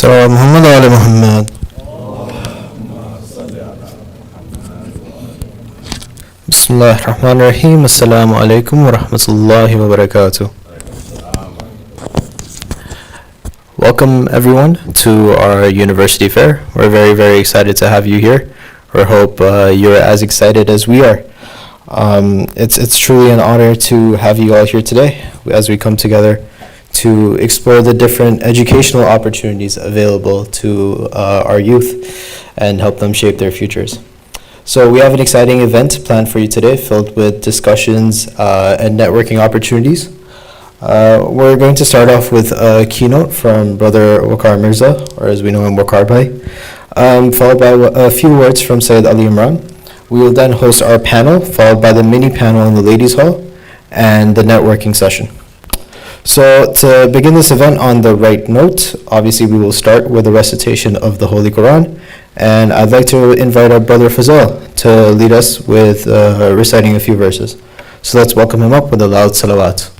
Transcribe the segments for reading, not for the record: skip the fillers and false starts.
صلى محمد وعلى محمد. بسم الله الرحمن الرحيم. السلام عليكم ورحمة الله وبركاته. Welcome everyone to our university fair. We're very excited to have you here. We hope you're as excited as we are. It's truly an honor to have you all here today as we come together to explore the different educational opportunities available to our youth and help them shape their futures. So we have an exciting event planned for you today filled with discussions and networking opportunities. We're going to start off with a keynote from Brother Waqar Mirza, or as we know him, Waqar Bhai, followed by a few words from Sayyid Ali Imran. We will then host our panel, followed by the mini panel in the ladies' hall and the networking session. So to begin this event on the right note, obviously we will start with a recitation of the Holy Quran, and I'd like to invite our brother Fazal to lead us with reciting a few verses. So let's welcome him up with a loud salawat.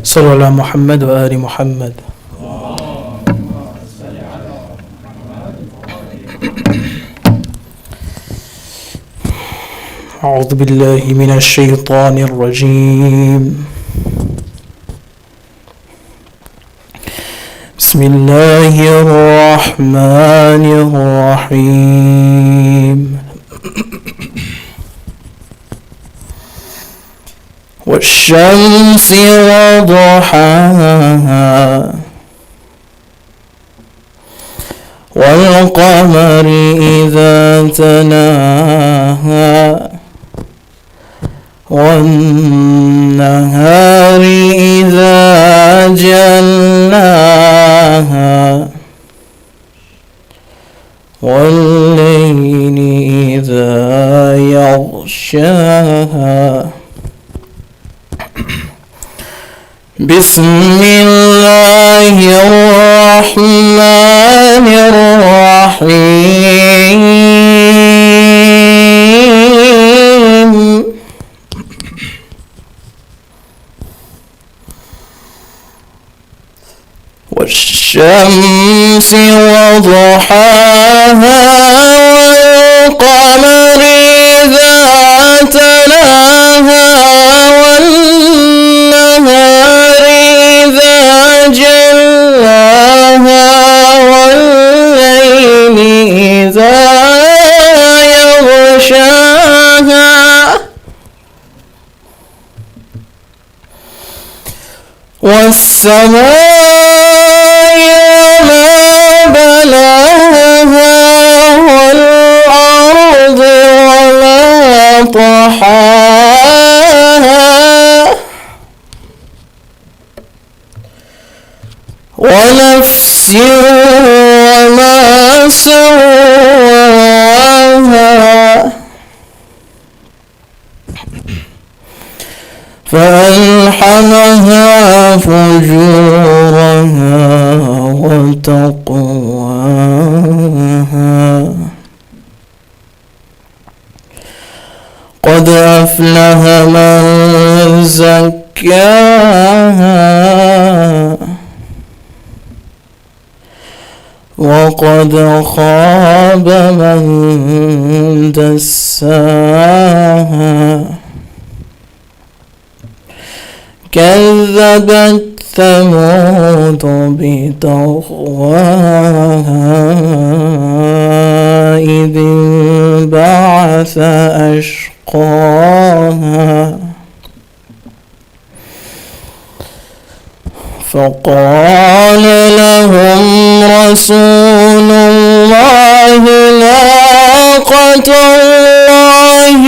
صلوا على محمد وآل محمد. أعوذ بالله من الشيطان الرجيم. بسم الله الرحمن الرحيم. والشمس وضحاها والقمر إذا تلاها والنهار إذا جلاها والليل إذا يغشاها. بسم الله الرحمن الرحيم. والشمس وضحاها والقمر إذا تلاها والنهار إذا جلاها والليل إذا يغشاها. والسماء وما بناها والأرض وما طحاها ونفس وما سواها فألحمها فجورها وتقواها. قد أفلح من زكاها وقد خاب من دساها. كذبت ثمود بطغواها إذ انبعث أشقاها فقال لهم رسول الله ناقة الله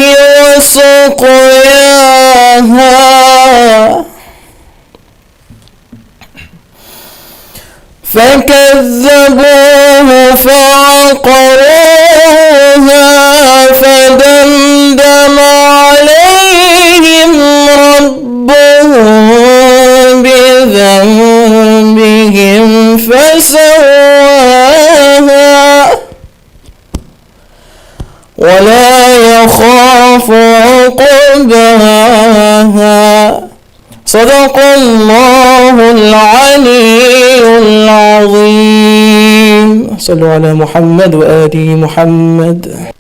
وسقياها فكذبوه فعقروها فدمدم عليهم ربهم بذنبهم فسواها. عقباها صدق الله العلي العظيم. صلوا على محمد وآل محمد.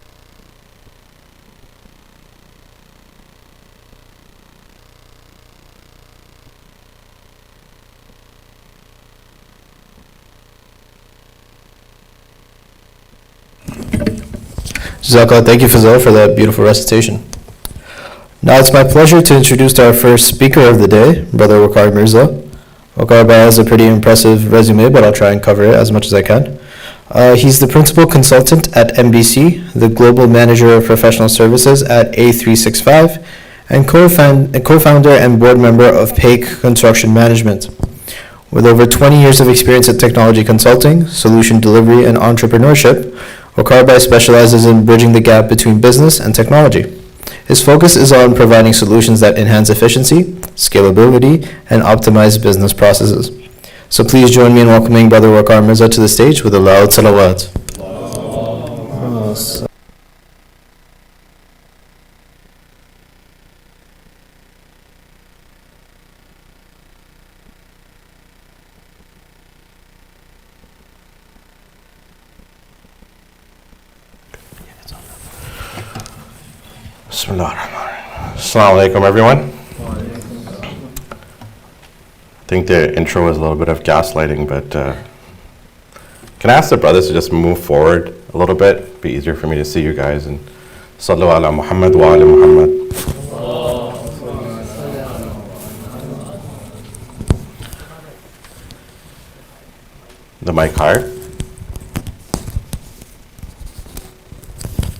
Jazakallah, thank you, Fazal, for that beautiful recitation. Now it's my pleasure to introduce our first speaker of the day, Brother Waqar Mirza. Waqar has a pretty impressive resume, but I'll try and cover it as much as I can. He's the principal consultant at MBC, the global manager of professional services at A365, and co-founder and board member of Paik Construction Management. With over 20 years of experience at technology consulting, solution delivery, and entrepreneurship, Waqar specializes in bridging the gap between business and technology. His focus is on providing solutions that enhance efficiency, scalability, and optimize business processes. So please join me in welcoming Brother Waqar Mirza to the stage with a loud salawat. Bismillahirrahmanirrahim. Assalamu alaikum, everyone. I think the intro was a little bit of gaslighting, but can I ask the brothers to just move forward a little bit? It'd be easier for me to see you guys. And Sallu ala Muhammad wa ala Muhammad. The mic higher?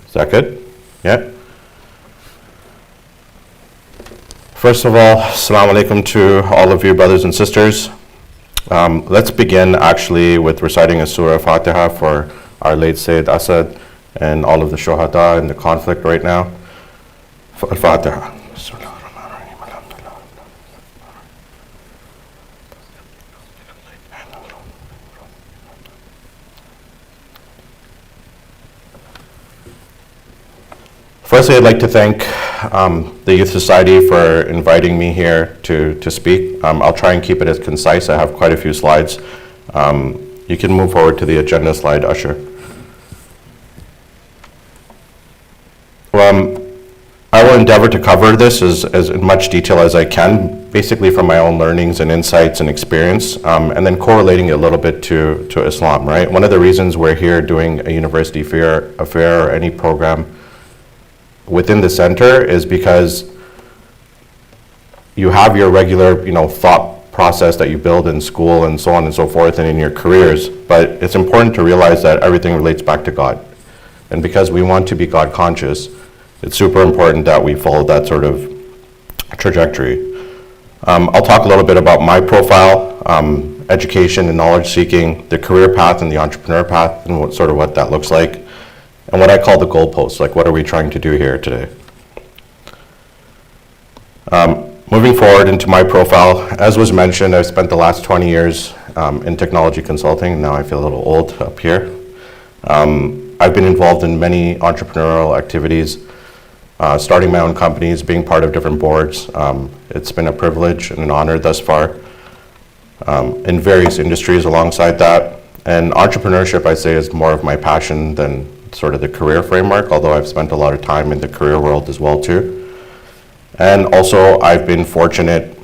Is that good? Yeah? First of all, assalamu alaikum to all of you brothers and sisters. Let's begin actually with reciting a surah Fatiha for our late Sayyid Asad and all of the shuhada in the conflict right now. Al-Fatiha. Firstly, I'd like to thank the Youth Society for inviting me here to speak. I'll try and keep it as concise. I have quite a few slides. You can move forward to the agenda slide, Usher. I will endeavor to cover this as in much detail as I can, basically from my own learnings and insights and experience, and then correlating it a little bit to Islam, right? One of the reasons we're here doing a university affair or any program within the center is because you have your regular, thought process that you build in school and so on and so forth and in your careers, but it's important to realize that everything relates back to God. And because we want to be God conscious, it's super important that we follow that sort of trajectory. I'll talk a little bit about my profile, education and knowledge seeking, the career path and the entrepreneur path, and what that looks like. And what I call the goalposts, like what are we trying to do here today? Moving forward into my profile, as was mentioned, I've spent the last 20 years in technology consulting. Now I feel a little old up here. I've been involved in many entrepreneurial activities, starting my own companies, being part of different boards. It's been a privilege and an honor thus far in various industries alongside that. And entrepreneurship, I say, is more of my passion than sort of the career framework, although I've spent a lot of time in the career world as well too. And also I've been fortunate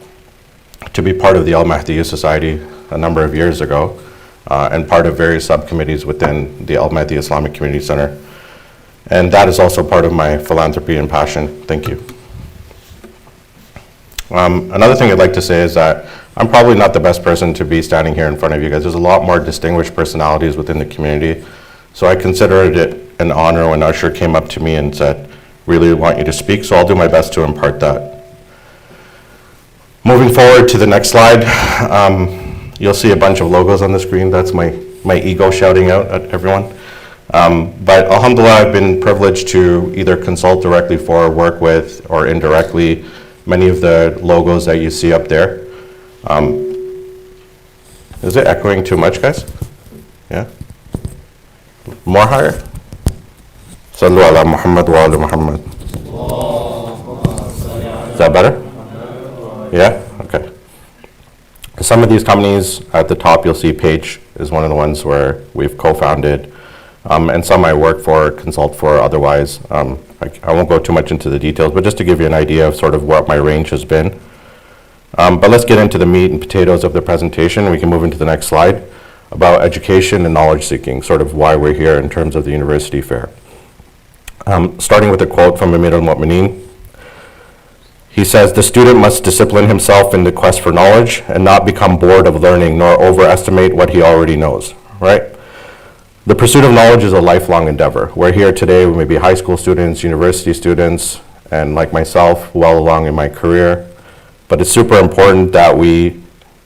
to be part of the Al-Mahdi Society a number of years ago and part of various subcommittees within the Al-Mahdi Islamic Community Center. And that is also part of my philanthropy and passion. Thank you. Another thing I'd like to say is that I'm probably not the best person to be standing here in front of you guys. There's a lot more distinguished personalities within the community. So I considered it an honor when Usher came up to me and said, really want you to speak, so I'll do my best to impart that. Moving forward to the next slide, you'll see a bunch of logos on the screen. That's my ego shouting out at everyone. But alhamdulillah, I've been privileged to either consult directly for, work with, or indirectly many of the logos that you see up there. Is it echoing too much, guys? Yeah? More higher? Sallu ala Muhammad wa ala Muhammad. Is that better? Yeah? Okay. Some of these companies at the top, you'll see Page is one of the ones where we've co-founded, and some I work for, consult for otherwise. I won't go too much into the details, but just to give you an idea of sort of what my range has been. But let's get into the meat and potatoes of the presentation. We can move into the next slide about education and knowledge seeking, sort of why we're here in terms of the university fair. Starting with a quote from Amir al-Mu'mineen. He says, "The student must discipline himself in the quest for knowledge and not become bored of learning nor overestimate what he already knows," right? The pursuit of knowledge is a lifelong endeavor. We're here today, we may be high school students, university students, and like myself, well along in my career. But it's super important that we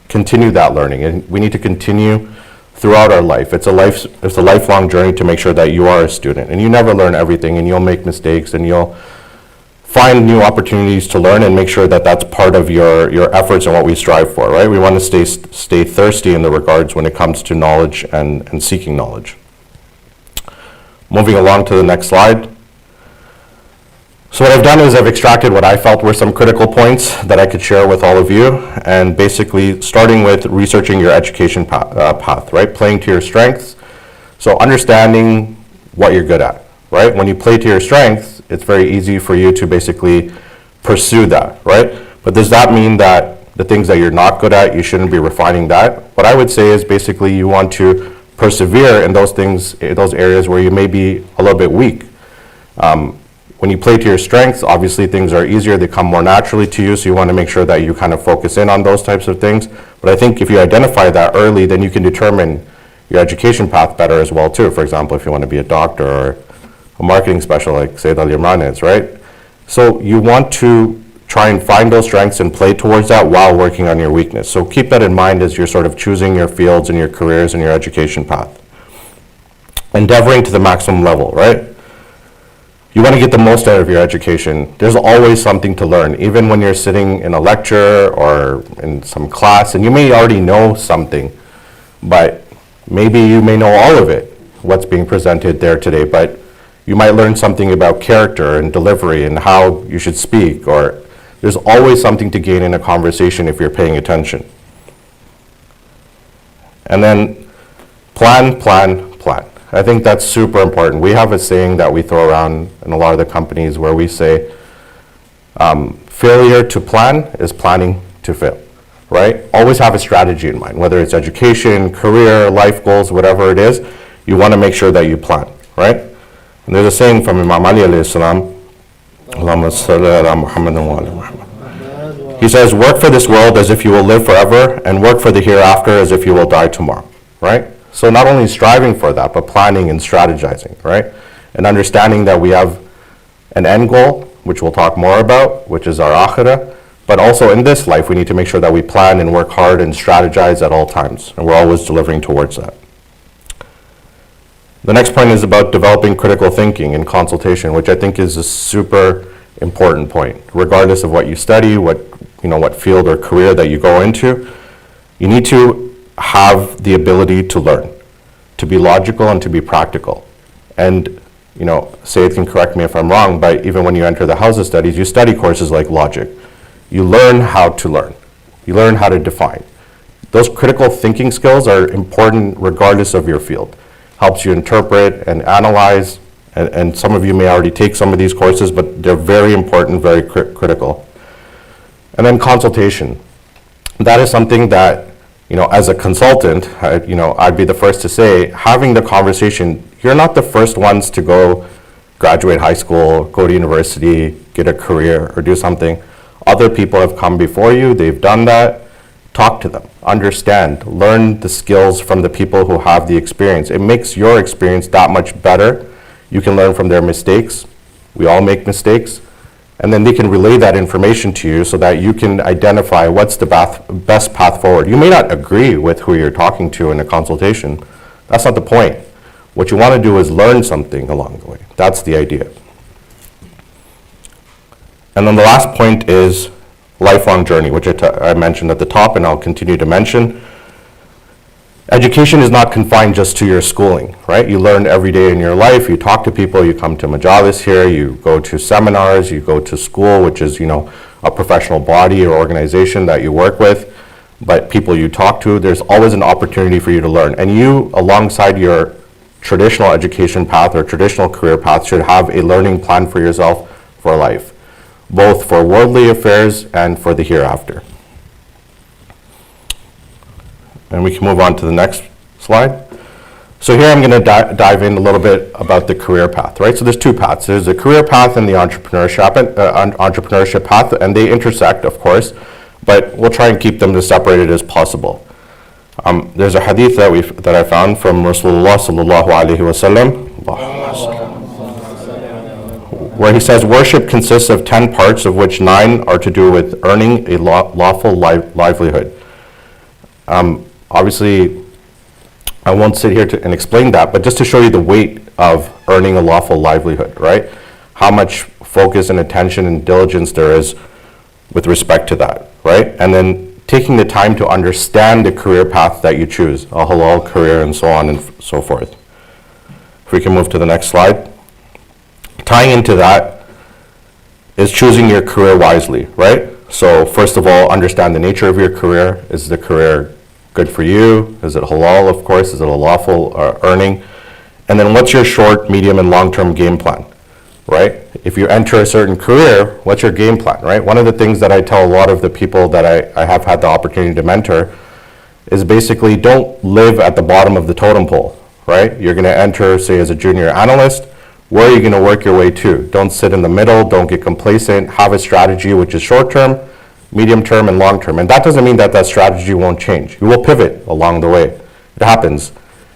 continue that learning, and we need to continue throughout our life. It's a lifelong journey to make sure that you are a student, and you never learn everything, and you'll make mistakes, and you'll find new opportunities to learn and make sure that that's part of your efforts and what we strive for, right? We want to stay thirsty in the regards when it comes to knowledge and seeking knowledge. Moving along to the next slide. So what I've done is I've extracted what I felt were some critical points that I could share with all of you, and basically starting with researching your education path, right? Playing to your strengths. So understanding what you're good at, right? When you play to your strengths, it's very easy for you to basically pursue that, right? But does that mean that the things that you're not good at, you shouldn't be refining that? What I would say is basically you want to persevere in those things, those areas where you may be a little bit weak. When you play to your strengths, obviously things are easier, they come more naturally to you, so you want to make sure that you kind of focus in on those types of things. But I think if you identify that early, then you can determine your education path better as well too. For example, if you want to be a doctor or a marketing specialist like Sayyid Ali Imran is, right? So you want to try and find those strengths and play towards that while working on your weakness. So keep that in mind as you're sort of choosing your fields and your careers and your education path. Endeavoring to the maximum level, right? You want to get the most out of your education. There's always something to learn, even when you're sitting in a lecture or in some class, and you may already know something, but maybe you may know all of it, what's being presented there today, but you might learn something about character and delivery and how you should speak, or there's always something to gain in a conversation if you're paying attention. And then plan, plan, plan. I think that's super important. We have a saying that we throw around in a lot of the companies where we say, failure to plan is planning to fail, right? Always have a strategy in mind, whether it's education, career, life goals, whatever it is, you want to make sure that you plan, right? And there's a saying from Imam Ali alayhi salam, Allahumma salli ala Muhammadin wa ala Muhammad. He says, work for this world as if you will live forever, and work for the hereafter as if you will die tomorrow, right? So not only striving for that, but planning and strategizing, right? And understanding that we have an end goal, which we'll talk more about, which is our akhirah, but also in this life, we need to make sure that we plan and work hard and strategize at all times, and we're always delivering towards that. The next point is about developing critical thinking and consultation, which I think is a super important point. Regardless of what you study, what field or career that you go into, you need to have the ability to learn, to be logical and to be practical. And Sayyid can correct me if I'm wrong, but even when you enter the House of Studies, you study courses like logic. You learn how to learn. You learn how to define. Those critical thinking skills are important regardless of your field. Helps you interpret and analyze, and some of you may already take some of these courses, but they're very important, very critical. And then consultation. That is something that, as a consultant, I'd be the first to say, having the conversation, you're not the first ones to go graduate high school, go to university, get a career, or do something. Other people have come before you, they've done that. Talk to them, understand, learn the skills from the people who have the experience. It makes your experience that much better. You can learn from their mistakes. We all make mistakes. And then they can relay that information to you so that you can identify what's the best path forward. You may not agree with who you're talking to in a consultation. That's not the point. What you want to do is learn something along the way. That's the idea. And then the last point is lifelong journey, which I mentioned at the top and I'll continue to mention. Education is not confined just to your schooling, right? You learn every day in your life, you talk to people, you come to majalis here, you go to seminars, you go to school, which is, a professional body or organization that you work with, but people you talk to, there's always an opportunity for you to learn. And you, alongside your traditional education path or traditional career path, should have a learning plan for yourself for life, both for worldly affairs and for the hereafter. And we can move on to the next slide. So here I'm going to dive in a little bit about the career path, right? So there's two paths. There's a career path and the entrepreneurship path, and they intersect, of course, but we'll try and keep them as separated as possible. There's a hadith that I found from Rasulullah sallallahu alaihi wasallam, where he says, worship consists of 10 parts, of which 9 are to do with earning a lawful livelihood. Obviously, I won't sit here and explain that, but just to show you the weight of earning a lawful livelihood, right? How much focus and attention and diligence there is with respect to that, right? And then taking the time to understand the career path that you choose, a halal career and so on and so forth. If we can move to the next slide. Tying into that is choosing your career wisely, right? So first of all, understand the nature of your career. Is the career good for you? Is it halal, of course? Is it a lawful earning? And then what's your short, medium, and long-term game plan, right? If you enter a certain career, what's your game plan, right? One of the things that I tell a lot of the people that I have had the opportunity to mentor is basically don't live at the bottom of the totem pole, right? You're going to enter, say, as a junior analyst. Where are you going to work your way to? Don't sit in the middle. Don't get complacent. Have a strategy which is short-term, medium-term, and long-term. And that doesn't mean that that strategy won't change. You will pivot along the way. It happens.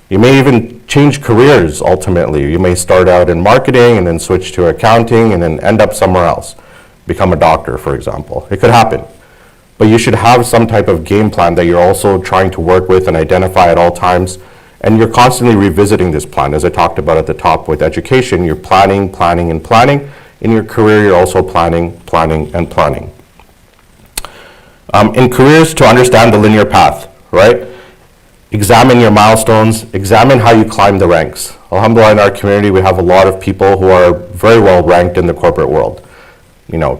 You may even change careers ultimately. You may start out in marketing and then switch to accounting and then end up somewhere else. Become a doctor, for example. It could happen. But you should have some type of game plan that you're also trying to work with and identify at all times. And you're constantly revisiting this plan. As I talked about at the top with education, you're planning, planning, and planning. In your career, you're also planning, planning, and planning. In careers, to understand the linear path, right? Examine your milestones, examine how you climb the ranks. Alhamdulillah, in our community, we have a lot of people who are very well ranked in the corporate world.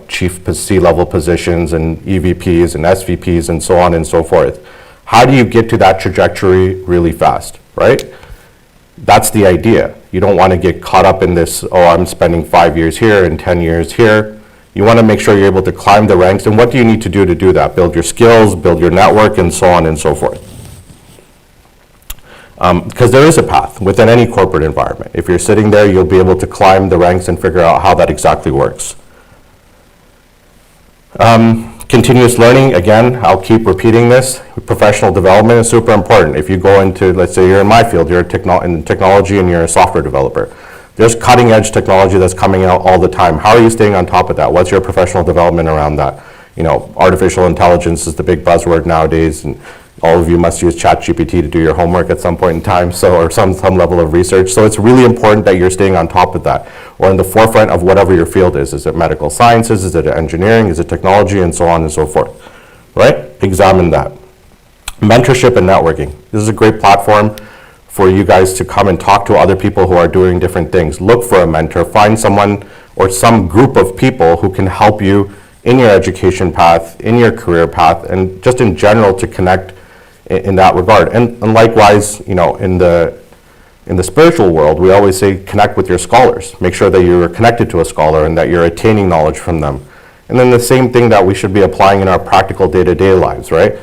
Chief C-level positions and EVPs and SVPs and so on and so forth. How do you get to that trajectory really fast, right? That's the idea. You don't want to get caught up in this, I'm spending 5 years here and 10 years here. You want to make sure you're able to climb the ranks. And what do you need to do that? Build your skills, build your network, and so on and so forth. Because there is a path within any corporate environment. If you're sitting there, you'll be able to climb the ranks and figure out how that exactly works. Continuous learning, again, I'll keep repeating this. Professional development is super important. If you go into, let's say you're in my field, you're in technology and you're a software developer. There's cutting edge technology that's coming out all the time. How are you staying on top of that? What's your professional development around that? Artificial intelligence is the big buzzword nowadays, and all of you must use ChatGPT to do your homework at some point in time, or some level of research. So it's really important that you're staying on top of that, or in the forefront of whatever your field is. Is it medical sciences? Is it engineering? Is it technology? And so on and so forth, right? Examine that. Mentorship and networking. This is a great platform for you guys to come and talk to other people who are doing different things. Look for a mentor, find someone or some group of people who can help you in your education path, in your career path, and just in general to connect in that regard. And likewise, in the spiritual world, we always say connect with your scholars. Make sure that you're connected to a scholar and that you're attaining knowledge from them. And then the same thing that we should be applying in our practical day-to-day lives, right?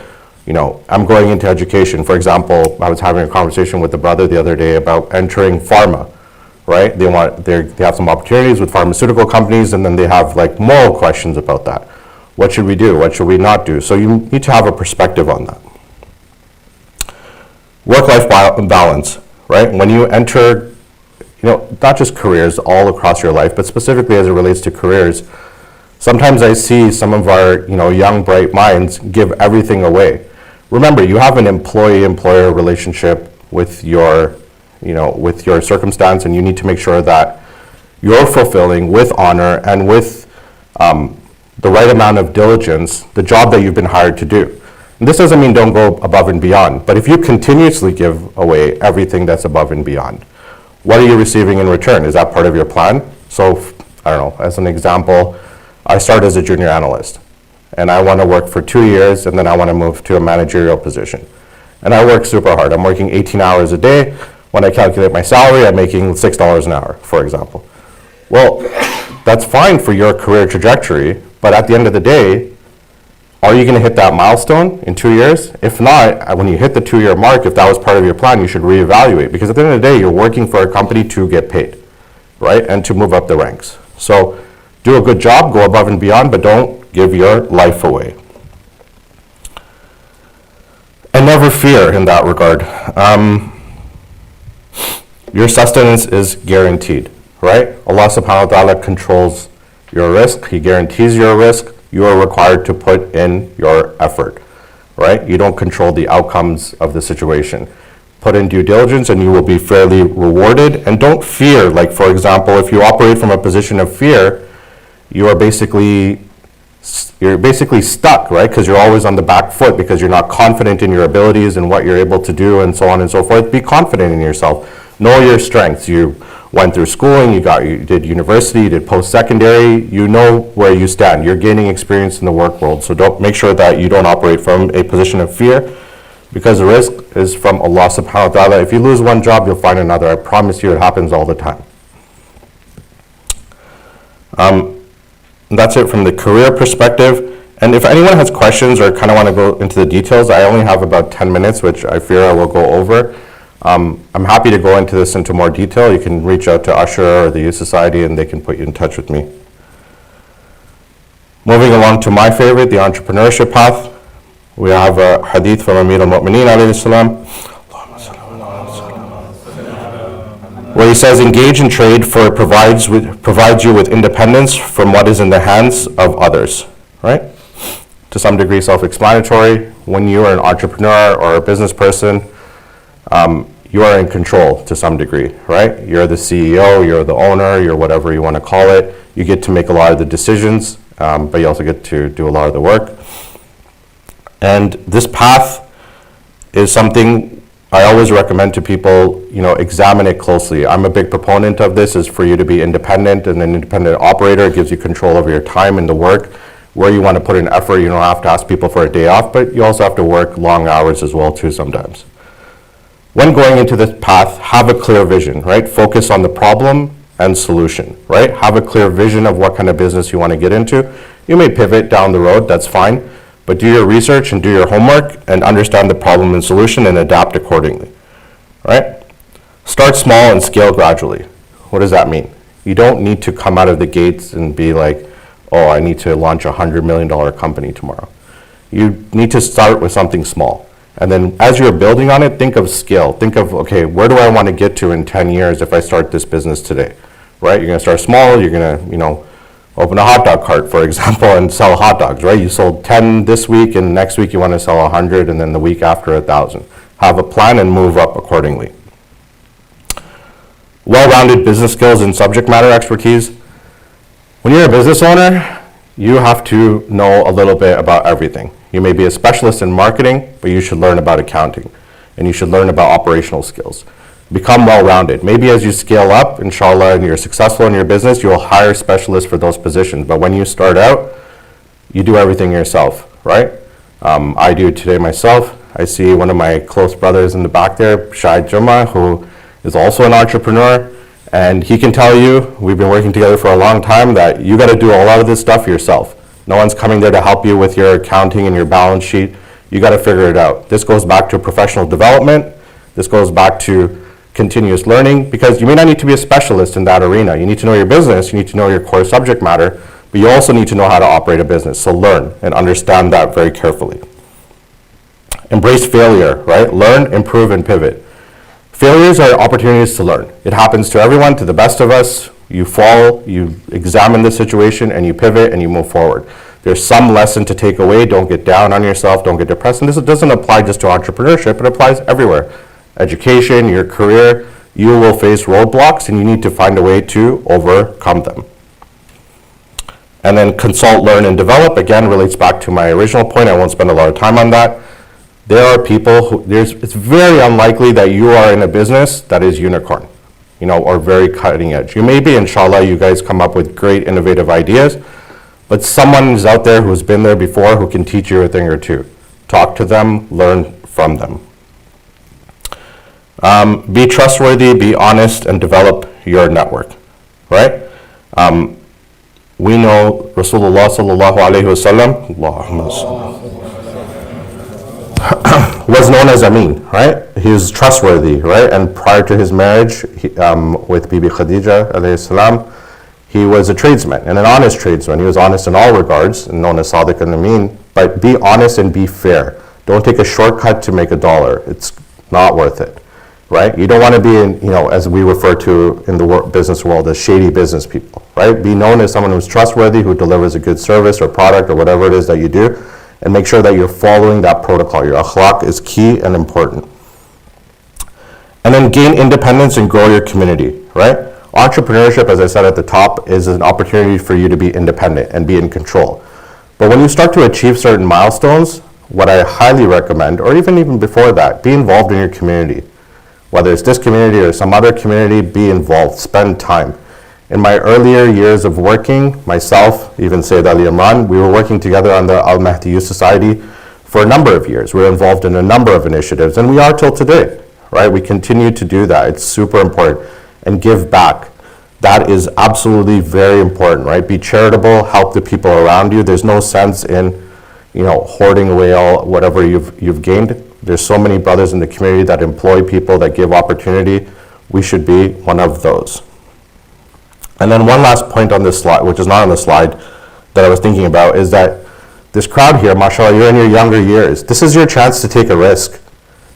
I'm going into education. For example, I was having a conversation with a brother the other day about entering pharma, right? They have some opportunities with pharmaceutical companies, and then they have moral questions about that. What should we do? What should we not do? So you need to have a perspective on that. Work-life balance, right? When you enter, not just careers all across your life, but specifically as it relates to careers, sometimes I see some of our, young, bright minds give everything away. Remember, you have an employee-employer relationship with your circumstance, and you need to make sure that you're fulfilling with honor and with the right amount of diligence the job that you've been hired to do. And this doesn't mean don't go above and beyond, but if you continuously give away everything that's above and beyond, what are you receiving in return? Is that part of your plan? So, I don't know, as an example, I started as a junior analyst, and I want to work for 2 years, and then I want to move to a managerial position. And I work super hard. I'm working 18 hours a day. When I calculate my salary, I'm making $6 an hour, for example. Well, that's fine for your career trajectory, but at the end of the day, are you going to hit that milestone in 2 years? If not, when you hit the 2-year mark, if that was part of your plan, you should reevaluate, because at the end of the day, you're working for a company to get paid, right? And to move up the ranks. So do a good job, go above and beyond, but don't give your life away. And never fear in that regard. Your sustenance is guaranteed, right? Allah subhanahu wa ta'ala controls your risk. He guarantees your risk. You are required to put in your effort, right? You don't control the outcomes of the situation. Put in due diligence and you will be fairly rewarded. And don't fear, like for example, if you operate from a position of fear, you're basically stuck, right? Because you're always on the back foot because you're not confident in your abilities and what you're able to do and so on and so forth. Be confident in yourself. Know your strengths. You went through schooling, you did university, you did post-secondary, you know where you stand. You're gaining experience in the work world. So make sure that you don't operate from a position of fear, because the risk is from Allah subhanahu wa ta'ala. If you lose one job, you'll find another. I promise you it happens all the time. That's it from the career perspective. And if anyone has questions or kind of want to go into the details, I only have about 10 minutes, which I fear I will go over. I'm happy to go into this into more detail. You can reach out to Usher or the Youth Society and they can put you in touch with me. Moving along to my favorite, the entrepreneurship path. We have a hadith from Amir al-Mu'mineen alayhi salam, where he says, engage in trade, for it provides you with independence from what is in the hands of others, right? To some degree self-explanatory. When you are an entrepreneur or a business person, you are in control to some degree, right? You're the CEO, you're the owner, you're whatever you want to call it. You get to make a lot of the decisions, but you also get to do a lot of the work. And this path is something I always recommend to people, examine it closely. I'm a big proponent of this, is for you to be independent, and an independent operator gives you control over your time and the work, where you want to put in effort. You don't have to ask people for a day off, but you also have to work long hours as well too sometimes. When going into this path, have a clear vision, right? Focus on the problem and solution, right? Have a clear vision of what kind of business you want to get into. You may pivot down the road, that's fine, but do your research and do your homework and understand the problem and solution and adapt accordingly, right? Start small and scale gradually. What does that mean? You don't need to come out of the gates and be like, oh, I need to launch a $100 million company tomorrow. You need to start with something small. And then as you're building on it, think of scale. Think of, okay, where do I want to get to in 10 years if I start this business today, right? You're going to start small. You're going to, open a hot dog cart, for example, and sell hot dogs, right? You sold 10 this week, and next week you want to sell 100, and then the week after 1,000. Have a plan and move up accordingly. Well-rounded business skills and subject matter expertise. When you're a business owner, you have to know a little bit about everything. You may be a specialist in marketing, but you should learn about accounting, and you should learn about operational skills. Become well-rounded. Maybe as you scale up, inshallah, and you're successful in your business, you'll hire specialists for those positions. But when you start out, you do everything yourself, right? I do today myself. I see one of my close brothers in the back there, Shahid Juma, who is also an entrepreneur. And he can tell you, we've been working together for a long time, that you got to do a lot of this stuff yourself. No one's coming there to help you with your accounting and your balance sheet. You got to figure it out. This goes back to professional development. This goes back to continuous learning, because you may not need to be a specialist in that arena. You need to know your business, you need to know your core subject matter, but you also need to know how to operate a business. So learn and understand that very carefully. Embrace failure, right? Learn, improve, and pivot. Failures are opportunities to learn. It happens to everyone, to the best of us. You fall, you examine the situation, and you pivot and you move forward. There's some lesson to take away. Don't get down on yourself, don't get depressed. And this doesn't apply just to entrepreneurship, it applies everywhere. Education, your career, you will face roadblocks and you need to find a way to overcome them. And then consult, learn, and develop, again, relates back to my original point. I won't spend a lot of time on that. There are people who, it's very unlikely that you are in a business that is unicorn, or very cutting edge. You may be, inshallah, you guys come up with great innovative ideas, but someone is out there who's been there before who can teach you a thing or two. Talk to them, learn from them. Be trustworthy, be honest, and develop your network, right? We know Rasulullah sallallahu alayhi wa sallam, Allahumma salli, was known as Amin, right? He was trustworthy, right? And prior to his marriage with Bibi Khadija alayhi salam, he was a tradesman and an honest tradesman. He was honest in all regards, known as Sadiq and Amin. But be honest and be fair. Don't take a shortcut to make $1. It's not worth it, right? You don't want to be in, as we refer to in the business world as shady business people, right? Be known as someone who's trustworthy, who delivers a good service or product or whatever it is that you do, and make sure that you're following that protocol. Your akhlaq is key and important. And then gain independence and grow your community, right? Entrepreneurship, as I said at the top, is an opportunity for you to be independent and be in control. But when you start to achieve certain milestones, what I highly recommend, or even before that, be involved in your community. Whether it's this community or some other community, be involved, spend time. In my earlier years of working, myself, even Sayyid Ali Imran, we were working together on the Al-Mahdi Youth Society for a number of years. We were involved in a number of initiatives, and we are till today, right? We continue to do that. It's super important. And give back. That is absolutely very important, right? Be charitable, help the people around you. There's no sense in, hoarding away all whatever you've gained. There's so many brothers in the community that employ people, that give opportunity. We should be one of those. And then one last point on this slide, which is not on the slide, that I was thinking about, is that this crowd here, mashallah, you're in your younger years. This is your chance to take a risk.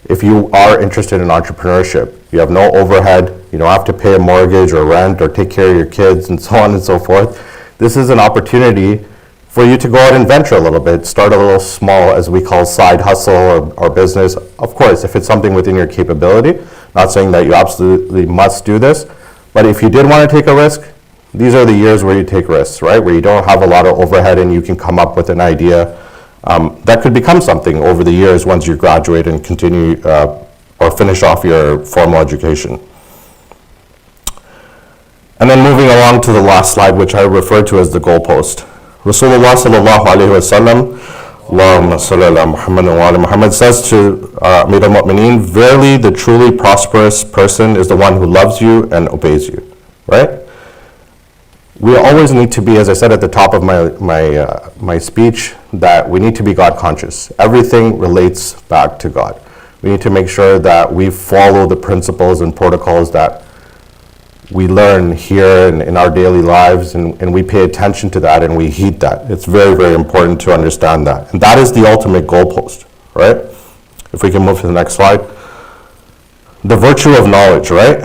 If you are interested in entrepreneurship, you have no overhead, you don't have to pay a mortgage or rent or take care of your kids and so on and so forth. This is an opportunity for you to go out and venture a little bit, start a little small, as we call side hustle or business. Of course, if it's something within your capability, not saying that you absolutely must do this, but if you did want to take a risk, these are the years where you take risks, right? Where you don't have a lot of overhead and you can come up with an idea that could become something over the years once you graduate and continue or finish off your formal education. And then moving along to the last slide, which I refer to as the goalpost. Rasulullah sallallahu alayhi wa sallam, Allahumma salli ala Muhammad wa ala Muhammad, says to Amir al-Mu'mineen, verily the truly prosperous person is the one who loves you and obeys you, right? We always need to be, as I said at the top of my speech, that we need to be God conscious. Everything relates back to God. We need to make sure that we follow the principles and protocols that we learn here in our daily lives, and we pay attention to that and we heed that. It's very, very important to understand that. And that is the ultimate goalpost, right? If we can move to the next slide. The virtue of knowledge, right?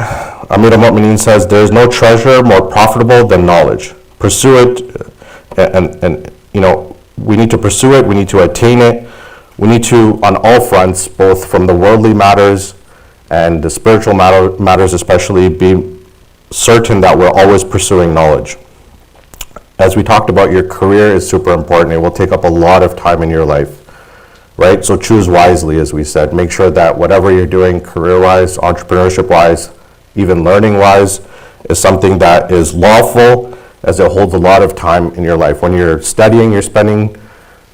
Amir al-Mu'mineen says, there is no treasure more profitable than knowledge. Pursue it, and we need to pursue it, we need to attain it. We need to, on all fronts, both from the worldly matters and the spiritual matters especially, be certain that we're always pursuing knowledge. As we talked about, your career is super important. It will take up a lot of time in your life, right? So choose wisely, as we said. Make sure that whatever you're doing career-wise, entrepreneurship-wise, even learning-wise, is something that is lawful, as it holds a lot of time in your life. When you're studying, you're spending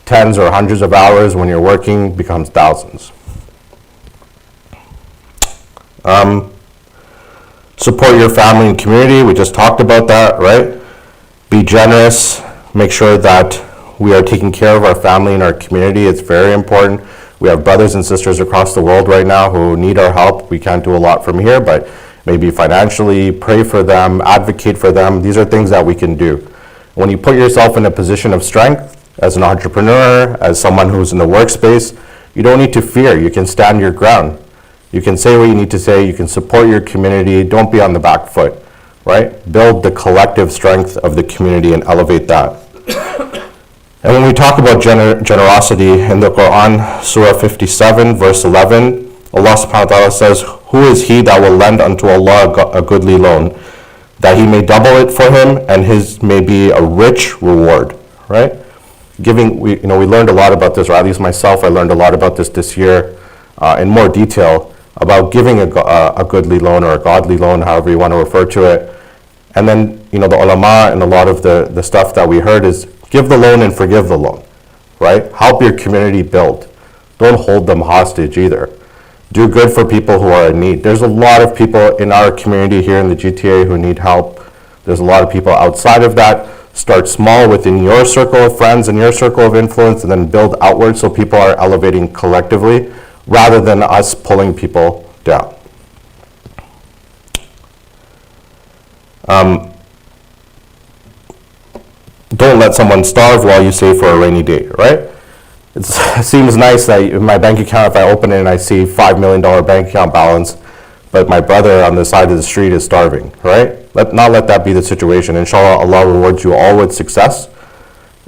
tens or hundreds of hours. When you're working, it becomes thousands. Support your family and community. We just talked about that, right? Be generous. Make sure that we are taking care of our family and our community. It's very important. We have brothers and sisters across the world right now who need our help. We can't do a lot from here, but maybe financially, pray for them, advocate for them. These are things that we can do. When you put yourself in a position of strength, as an entrepreneur, as someone who's in the workspace, you don't need to fear. You can stand your ground. You can say what you need to say. You can support your community. Don't be on the back foot, right? Build the collective strength of the community and elevate that. And when we talk about generosity in the Quran, Surah 57, verse 11, Allah subhanahu wa ta'ala says, who is he that will lend unto Allah a goodly loan, that he may double it for him, and his may be a rich reward, right? we learned a lot about this, or at least myself, I learned a lot about this year in more detail about giving a goodly loan or a godly loan, however you want to refer to it. And then, the ulama and a lot of the stuff that we heard is give the loan and forgive the loan, right? Help your community build. Don't hold them hostage either. Do good for people who are in need. There's a lot of people in our community here in the GTA who need help. There's a lot of people outside of that. Start small within your circle of friends and your circle of influence, and then build outward so people are elevating collectively rather than us pulling people down. Don't let someone starve while you save for a rainy day, right? It seems nice that in my bank account, if I open it and I see $5 million bank account balance, but my brother on the side of the street is starving, right? Not let that be the situation. Inshallah, Allah rewards you all with success.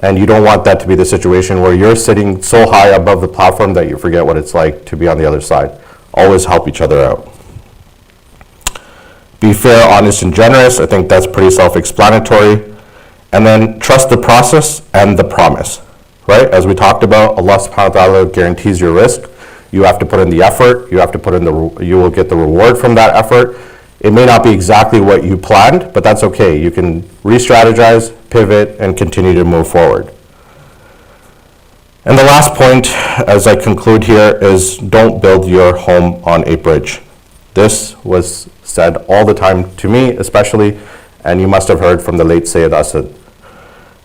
And you don't want that to be the situation where you're sitting so high above the platform that you forget what it's like to be on the other side. Always help each other out. Be fair, honest, and generous. I think that's pretty self-explanatory. And then trust the process and the promise, right? As we talked about, Allah subhanahu wa ta'ala guarantees your risk. You have to put in the effort. You will get the reward from that effort. It may not be exactly what you planned, but that's okay. You can re-strategize, pivot, and continue to move forward. And the last point, as I conclude here, is don't build your home on a bridge. This was said all the time to me, especially, and you must have heard from the late Sayyid Asad.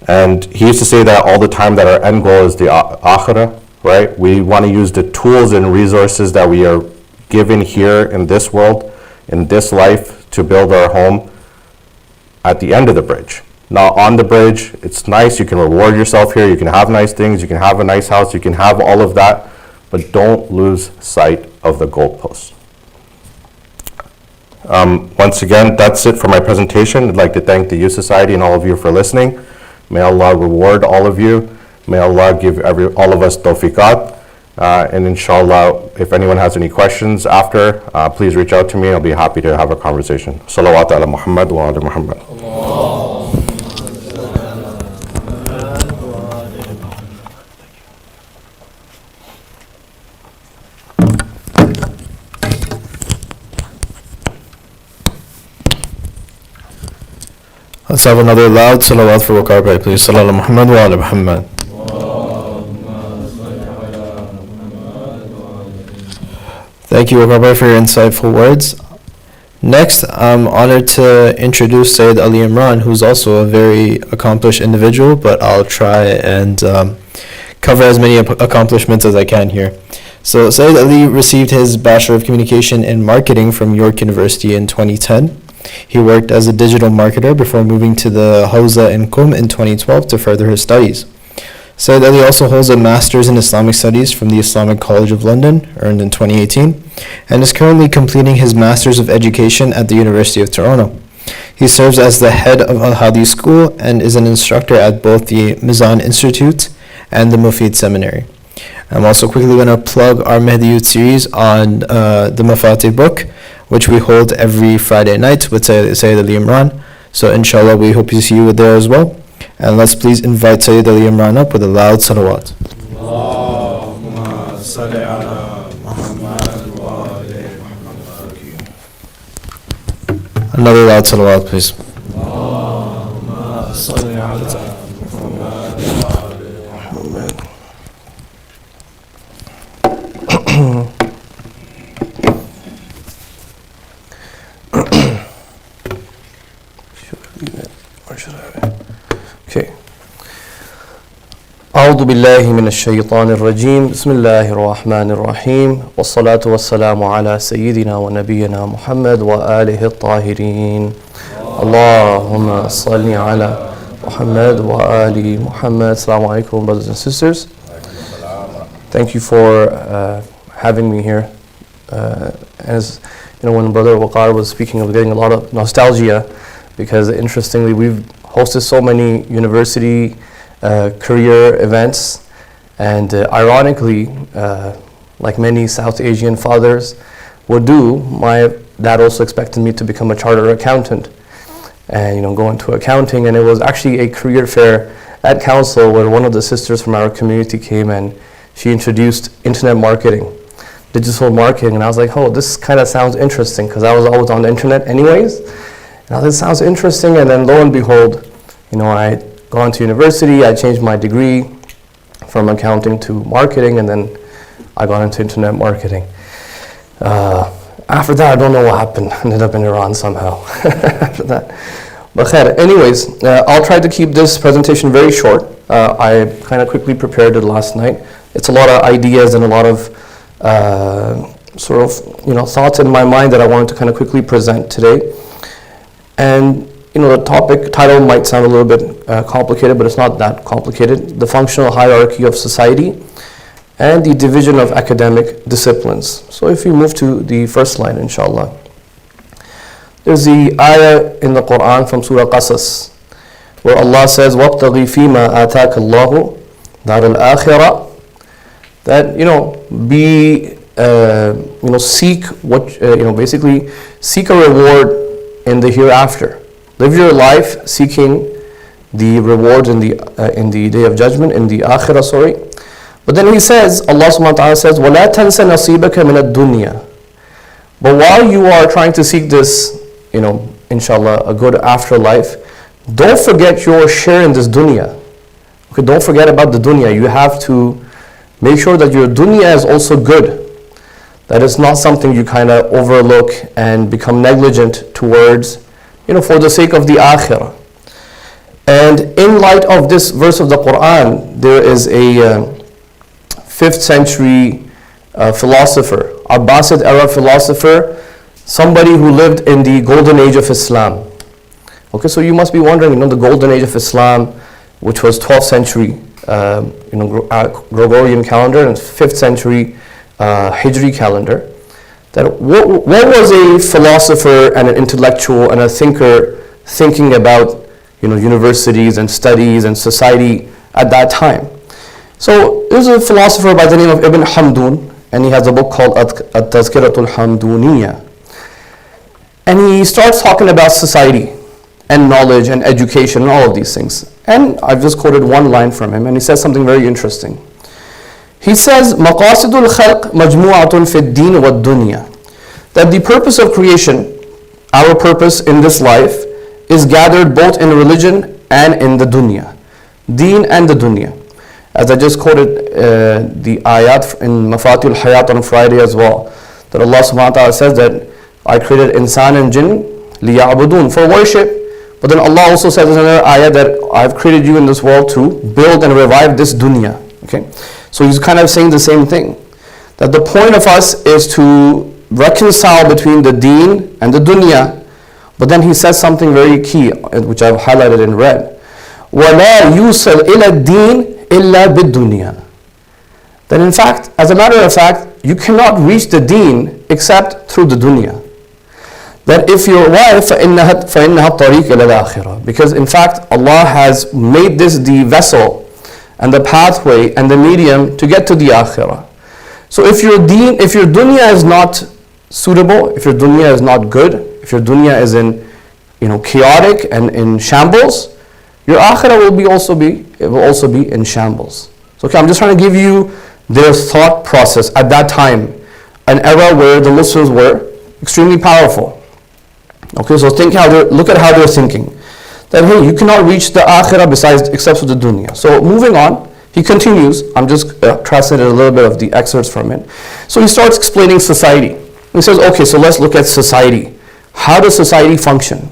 And he used to say that all the time, that our end goal is the akhirah, right? We want to use the tools and resources that we are given here in this world, in this life, to build our home at the end of the bridge. Not on the bridge. It's nice, you can reward yourself here, you can have nice things, you can have a nice house, you can have all of that, but don't lose sight of the goalposts. Once again, that's it for my presentation. I'd like to thank the Youth Society and all of you for listening. May Allah reward all of you. May Allah give all of us tawfiqat. And inshallah, if anyone has any questions after, please reach out to me. I'll be happy to have a conversation. Salawat ala Muhammad wa ala Muhammad. Let's have another loud salawat for Waqar Bhai, please. Sallallahu Muhammad wa ala Muhammad. Thank you, Waqar Bhai, for your insightful words. Next, I'm honored to introduce Sayyid Ali Imran, who's also a very accomplished individual, but I'll try and cover as many accomplishments as I can here. So Sayyid Ali received his Bachelor of Communication in Marketing from York University in 2010. He worked as a digital marketer before moving to the Hawza in Qum in 2012 to further his studies. Sayyid Ali also holds a Master's in Islamic Studies from the Islamic College of London, earned in 2018, and is currently completing his Master's of Education at the University of Toronto. He serves as the head of Al-Hadi School and is an instructor at both the Mizan Institute and the Mufid Seminary. I'm also quickly going to plug our Mehdi Youth series on the Mafatih book, which we hold every Friday night with Sayyid Ali Imran. So inshallah, we hope to see you there as well. And let's please invite Sayyid Ali Imran up with a loud salawat. Allahumma salli ala Muhammad wa ali Muhammad. Another loud salawat, please. Allahumma salli ala Muhammad wa ali Muhammad. Okay. أعوذ بالله من الشيطان الرجيم بسم الله الرحمن الرحيم والصلاة والسلام على سيدنا ونبينا محمد وآله الطاهرين اللهم صل على محمد وآل محمد. Assalamu alaikum, brothers and sisters. Thank you for having me here. As you know, when Brother Waqar was speaking, I was getting a lot of nostalgia because interestingly we've hosted so many university career events, and ironically, like many South Asian fathers would do, my dad also expected me to become a chartered accountant and go into accounting, and it was actually a career fair at council where one of the sisters from our community came and she introduced internet marketing, digital marketing, and I was like, oh, this kind of sounds interesting, because I was always on the internet anyways. And I was like, this sounds interesting, and then lo and behold, I gone to university, I changed my degree from accounting to marketing, and then I got into internet marketing. After that, I don't know what happened. I ended up in Iran somehow after that. But khair, anyways, I'll try to keep this presentation very short. I kind of quickly prepared it last night. It's a lot of ideas and a lot of thoughts in my mind that I wanted to kind of quickly present today. And the topic title might sound a little bit complicated, but it's not that complicated. The functional hierarchy of society and the division of academic disciplines. So if we move to the first slide, inshallah. There's the ayah in the Quran from Surah Qasas, where Allah says, وَابْتَغِي فِيمَا آتَاكَ اللَّهُ دَارَ الْآخِرَةِ. That, seek what, basically seek a reward in the hereafter. Live your life seeking the rewards in the day of judgment, in the akhirah, But then he says, Allah subhanahu wa ta'ala says, وَلَا تَنْسَ نَصِيبَكَ مِنَ الدُّنْيَا. But while you are trying to seek this, inshallah, a good afterlife, don't forget your share in this dunya. Okay, don't forget about the dunya. You have to make sure that your dunya is also good. That is not something you kind of overlook and become negligent towards, for the sake of the akhirah. And in light of this verse of the Quran, there is a 5th century philosopher, Abbasid era philosopher, somebody who lived in the golden age of Islam. Okay, so you must be wondering, the golden age of Islam, which was 12th century Gregorian calendar and 5th century Hijri calendar. That what was a philosopher and an intellectual and a thinker thinking about universities and studies and society at that time? So there's a philosopher by the name of Ibn Hamdun, and he has a book called At-Tazkiratul Hamduniyya. And he starts talking about society and knowledge and education and all of these things. And I've just quoted one line from him, and he says something very interesting. He says, مَقَاصِدُ الْخَلْقِ مَجْمُوعَةٌ فِي الدِّينِ وَالدُّنْيَا. That the purpose of creation, our purpose in this life, is gathered both in religion and in the dunya. Deen and the dunya. As I just quoted the ayat in Mafatihul Hayat on Friday as well, that Allah subhanahu wa ta'ala says that I created insan and jinn liya'budun, for worship. But then Allah also says in another ayah that I've created you in this world to build and revive this dunya. Okay, so he's kind of saying the same thing, that the point of us is to reconcile between the deen and the dunya. But then he says something very key, which I've highlighted in red. وَلَا يُوصَلْ إِلَى الدِّينِ إِلَّا بِالدُّنْيَا. That in fact, as a matter of fact, you cannot reach the deen except through the dunya. That if your wife, فَإِنَّهَا الطَّرِيقِ إِلَى الْآخِرَةِ. Because in fact, Allah has made this the vessel and the pathway and the medium to get to the akhirah. So if your dunya is not suitable, if your dunya is not good, if your dunya is in chaotic and in shambles, your akhirah will also be in shambles. So I'm just trying to give you their thought process at that time, an era where the Muslims were extremely powerful. Okay, so look at how they're thinking. That hey, you cannot reach the akhirah except for the dunya. So moving on, he continues. I'm just translating a little bit of the excerpts from it. So he starts explaining society. He says, okay, so let's look at society. How does society function?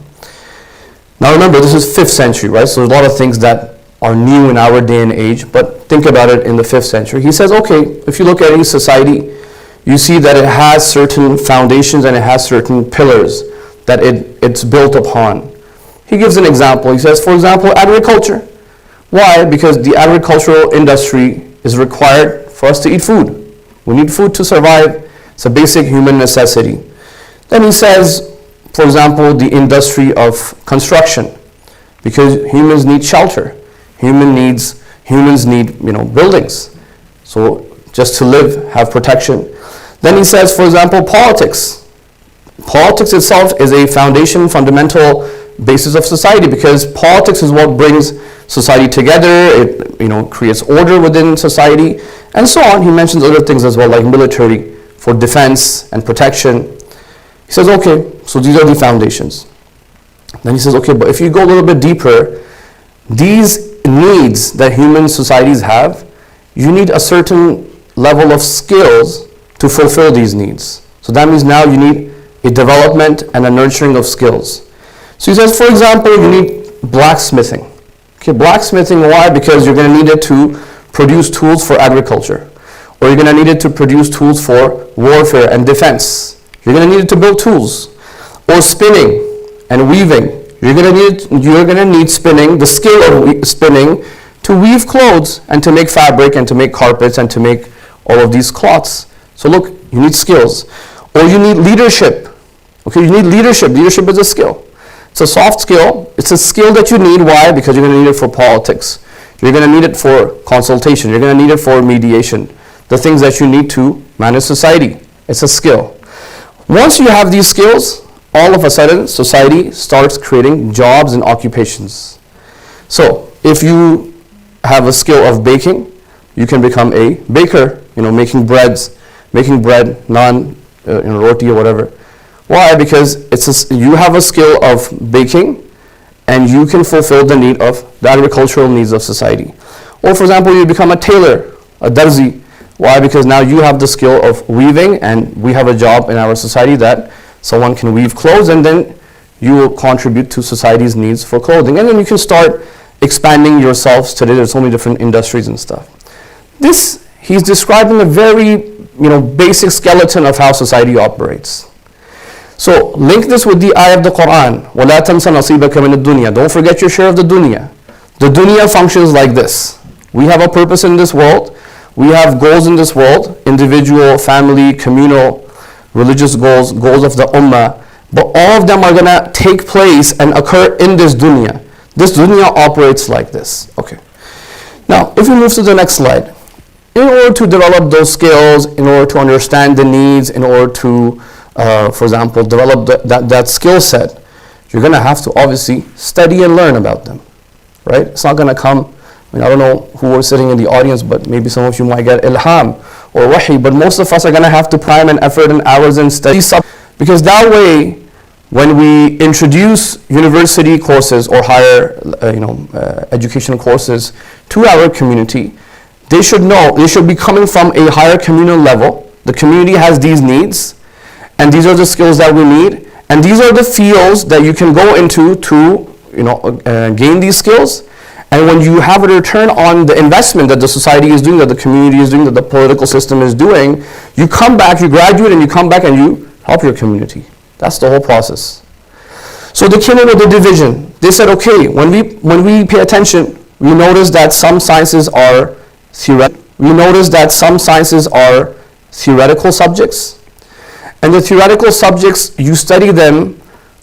Now remember, this is 5th century, right? So there's a lot of things that are new in our day and age, but think about it in the 5th century. He says, okay, if you look at any society, you see that it has certain foundations and it has certain pillars that it's built upon. He gives an example. He says, for example, agriculture. Why? Because the agricultural industry is required for us to eat food. We need food to survive. It's a basic human necessity. Then he says, for example, the industry of construction, because humans need shelter. Humans need buildings. So just to live, have protection. Then he says, for example, politics. Politics itself is a fundamental basis of society, because politics is what brings society together. It creates order within society, and so on. He mentions other things as well, like military for defense and protection. He says, okay, so these are the foundations. Then he says, okay, but if you go a little bit deeper, these needs that human societies have, you need a certain level of skills to fulfill these needs. So that means now you need a development and a nurturing of skills. So he says, for example, you need blacksmithing. Okay, blacksmithing, why? Because you're going to need it to produce tools for agriculture, or you're going to need it to produce tools for warfare and defense. You're going to need it to build tools. Or spinning and weaving. You're going to need spinning, the skill of spinning, to weave clothes and to make fabric and to make carpets and to make all of these cloths. So look, you need skills. Or you need leadership. Okay, you need leadership. Leadership is a skill. It's a soft skill. It's a skill that you need. Why? Because you're going to need it for politics. You're going to need it for consultation. You're going to need it for mediation. The things that you need to manage society. It's a skill. Once you have these skills, all of a sudden, society starts creating jobs and occupations. So, if you have a skill of baking, you can become a baker, making bread, naan, roti or whatever. Why? Because you have a skill of baking, and you can fulfill the need of the agricultural needs of society. Or for example, you become a tailor, a darzi. Why? Because now you have the skill of weaving, and we have a job in our society that someone can weave clothes, and then you will contribute to society's needs for clothing. And then you can start expanding yourselves. Today there's so many different industries and stuff. This, he's describing a very basic skeleton of how society operates. So link this with the ayah of the Quran. وَلَا تَنْسَ نَصِيبَكَ مِنَ الدُّنْيَا. Don't forget your share of the dunya. The dunya functions like this. We have a purpose in this world. We have goals in this world. Individual, family, communal, religious goals of the ummah. But all of them are going to take place and occur in this dunya. This dunya operates like this. Okay. Now, if we move to the next slide. In order to develop those skills, in order to understand the needs, in order to, for example, develop that skill set, you're going to have to obviously study and learn about them, right? It's not going to come, I don't know who was sitting in the audience, but maybe some of you might get ilham or wahi, but most of us are going to have to prime and effort and hours and study, because that way, when we introduce university courses or higher education courses to our community, they should know, they should be coming from a higher communal level. The community has these needs, and these are the skills that we need, and these are the fields that you can go into to gain these skills. And when you have a return on the investment that the society is doing, that the community is doing, that the political system is doing, you come back, you graduate, and you come back and you help your community. That's the whole process. So they came in with a division. They said, okay, when we pay attention, we notice that some sciences are theoretical. We notice that some sciences are theoretical subjects. And the theoretical subjects, you study them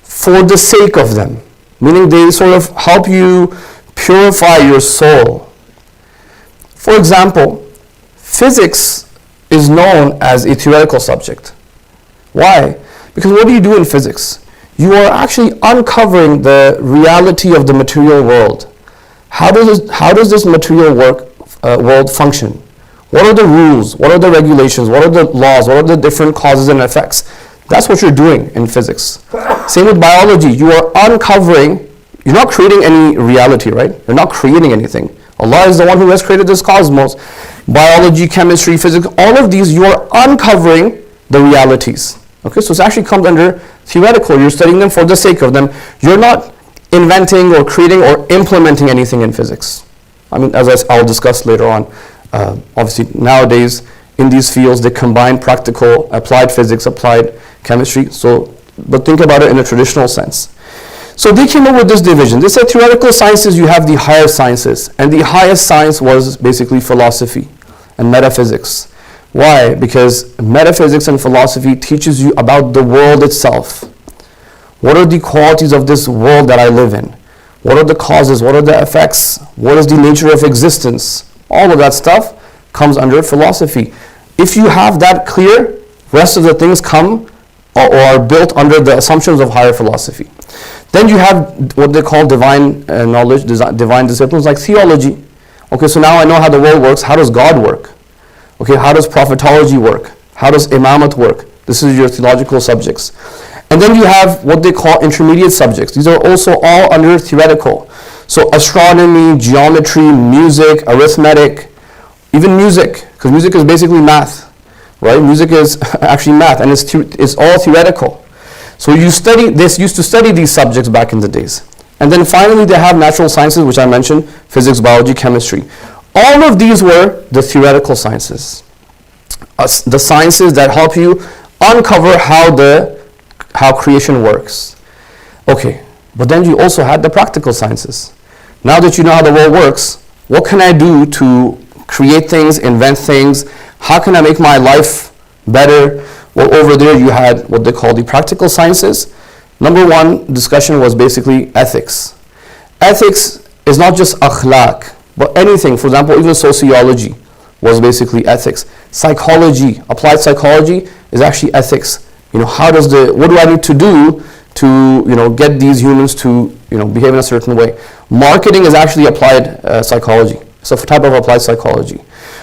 for the sake of them. Meaning they sort of help you purify your soul. For example, physics is known as a theoretical subject. Why? Because what do you do in physics? You are actually uncovering the reality of the material world. How does this material world function? What are the rules? What are the regulations? What are the laws? What are the different causes and effects? That's what you're doing in physics. Same with biology. You are uncovering. You're not creating any reality, right? You're not creating anything. Allah is the one who has created this cosmos. Biology, chemistry, physics, all of these, you are uncovering the realities. Okay, so it actually comes under theoretical. You're studying them for the sake of them. You're not inventing or creating or implementing anything in physics. I mean, as I'll discuss later on, obviously nowadays in these fields they combine practical, applied physics, applied chemistry. But think about it in a traditional sense. So they came up with this division. They said theoretical sciences, you have the higher sciences. And the highest science was basically philosophy and metaphysics. Why? Because metaphysics and philosophy teaches you about the world itself. What are the qualities of this world that I live in? What are the causes? What are the effects? What is the nature of existence? All of that stuff comes under philosophy. If you have that clear, rest of the things come or are built under the assumptions of higher philosophy. Then you have what they call divine knowledge, divine disciplines like theology. Okay, so now I know how the world works. How does God work? Okay, how does prophetology work? How does imamat work? This is your theological subjects. And then you have what they call intermediate subjects. These are also all under theoretical. So astronomy, geometry, music, arithmetic, even music, because music is basically math, right? Music is actually math, and it's all theoretical. So they used to study these subjects back in the days. And then finally they have natural sciences, which I mentioned, physics, biology, chemistry. All of these were the theoretical sciences. The sciences that help you uncover how creation works. Okay, but then you also had the practical sciences. Now that you know how the world works, what can I do to create things, invent things? How can I make my life better? Well, over there you had what they call the practical sciences. Number one discussion was basically ethics. Ethics is not just akhlaq, but anything. For example, even sociology was basically ethics. Psychology, applied psychology, is actually ethics. What do I need to do to get these humans to behave in a certain way? Marketing is actually applied psychology. It's a type of applied psychology,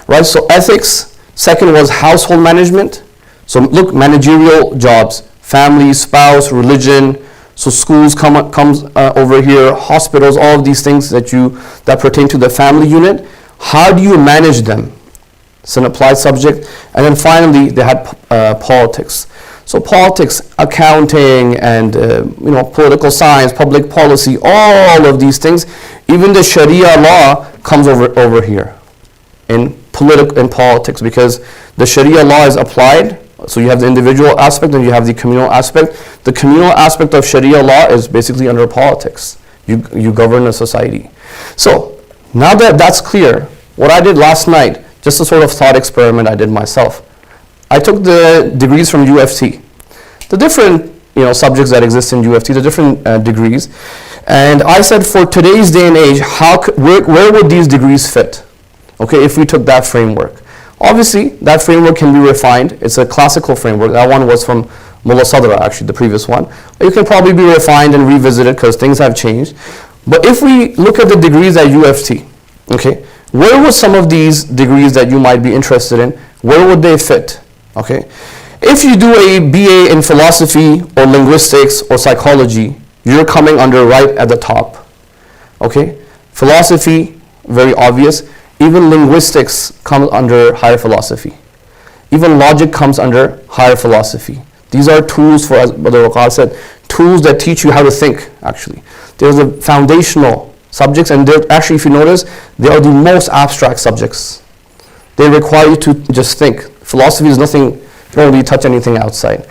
right? So ethics. Second was household management. So look, managerial jobs, family, spouse, religion. So schools comes over here, hospitals, all of these things that pertain to the family unit. How do you manage them? It's an applied subject. And then finally, they had politics. So politics, accounting, and political science, public policy, all of these things. Even the Sharia law comes over here in politics, because the Sharia law is applied. So you have the individual aspect and you have the communal aspect. The communal aspect of Sharia law is basically under politics. You govern a society. So now that that's clear, what I did last night, just a sort of thought experiment I did myself. I took the degrees from UFT, the different subjects that exist in UFT, the different degrees, and I said, for today's day and age, where would these degrees fit? Okay, if we took that framework. Obviously, that framework can be refined. It's a classical framework. That one was from Mullah Sadra, actually, the previous one. It can probably be refined and revisited because things have changed. But if we look at the degrees at UFT, okay, where would some of these degrees that you might be interested in, where would they fit? Okay, if you do a BA in philosophy or linguistics or psychology, you're coming under right at the top. Okay, philosophy, very obvious. Even linguistics comes under higher philosophy. Even logic comes under higher philosophy. These are tools, for, as Brother Waqar said, tools that teach you how to think, actually. There's the foundational subjects, and they're actually, if you notice, they are the most abstract subjects. They require you to just think. Philosophy is nothing, you don't really touch anything outside.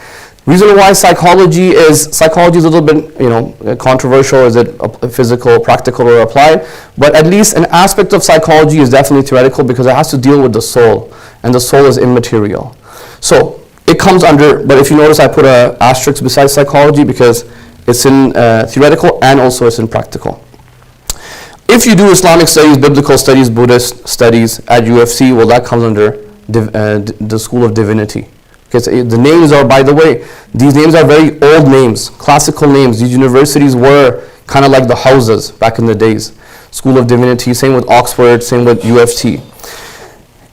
Reason why psychology is a little bit, controversial. Is it physical, practical, or applied? But at least an aspect of psychology is definitely theoretical because it has to deal with the soul, and the soul is immaterial. So it comes under, but if you notice, I put an asterisk beside psychology because it's in theoretical and also it's in practical. If you do Islamic studies, biblical studies, Buddhist studies at UFC, well, that comes under the School of Divinity. Okay, the names are, by the way, these names are very old names, classical names. These universities were kind of like the houses back in the days. School of Divinity, same with Oxford, same with UFT.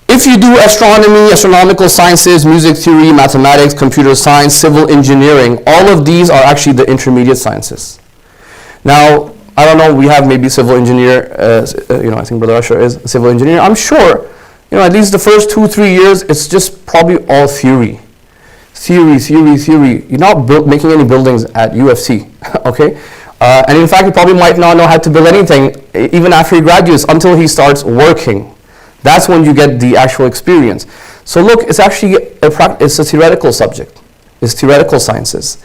If you do astronomy, astronomical sciences, music theory, mathematics, computer science, civil engineering, all of these are actually the intermediate sciences. Now, I don't know, we have maybe civil engineer, I think Brother Asher is a civil engineer. I'm sure, at least the first 2-3 years, it's just probably all theory. Theory. You're not making any buildings at UFC, okay? And in fact, he probably might not know how to build anything even after he graduates until he starts working. That's when you get the actual experience. So look, it's actually it's a theoretical subject. It's theoretical sciences.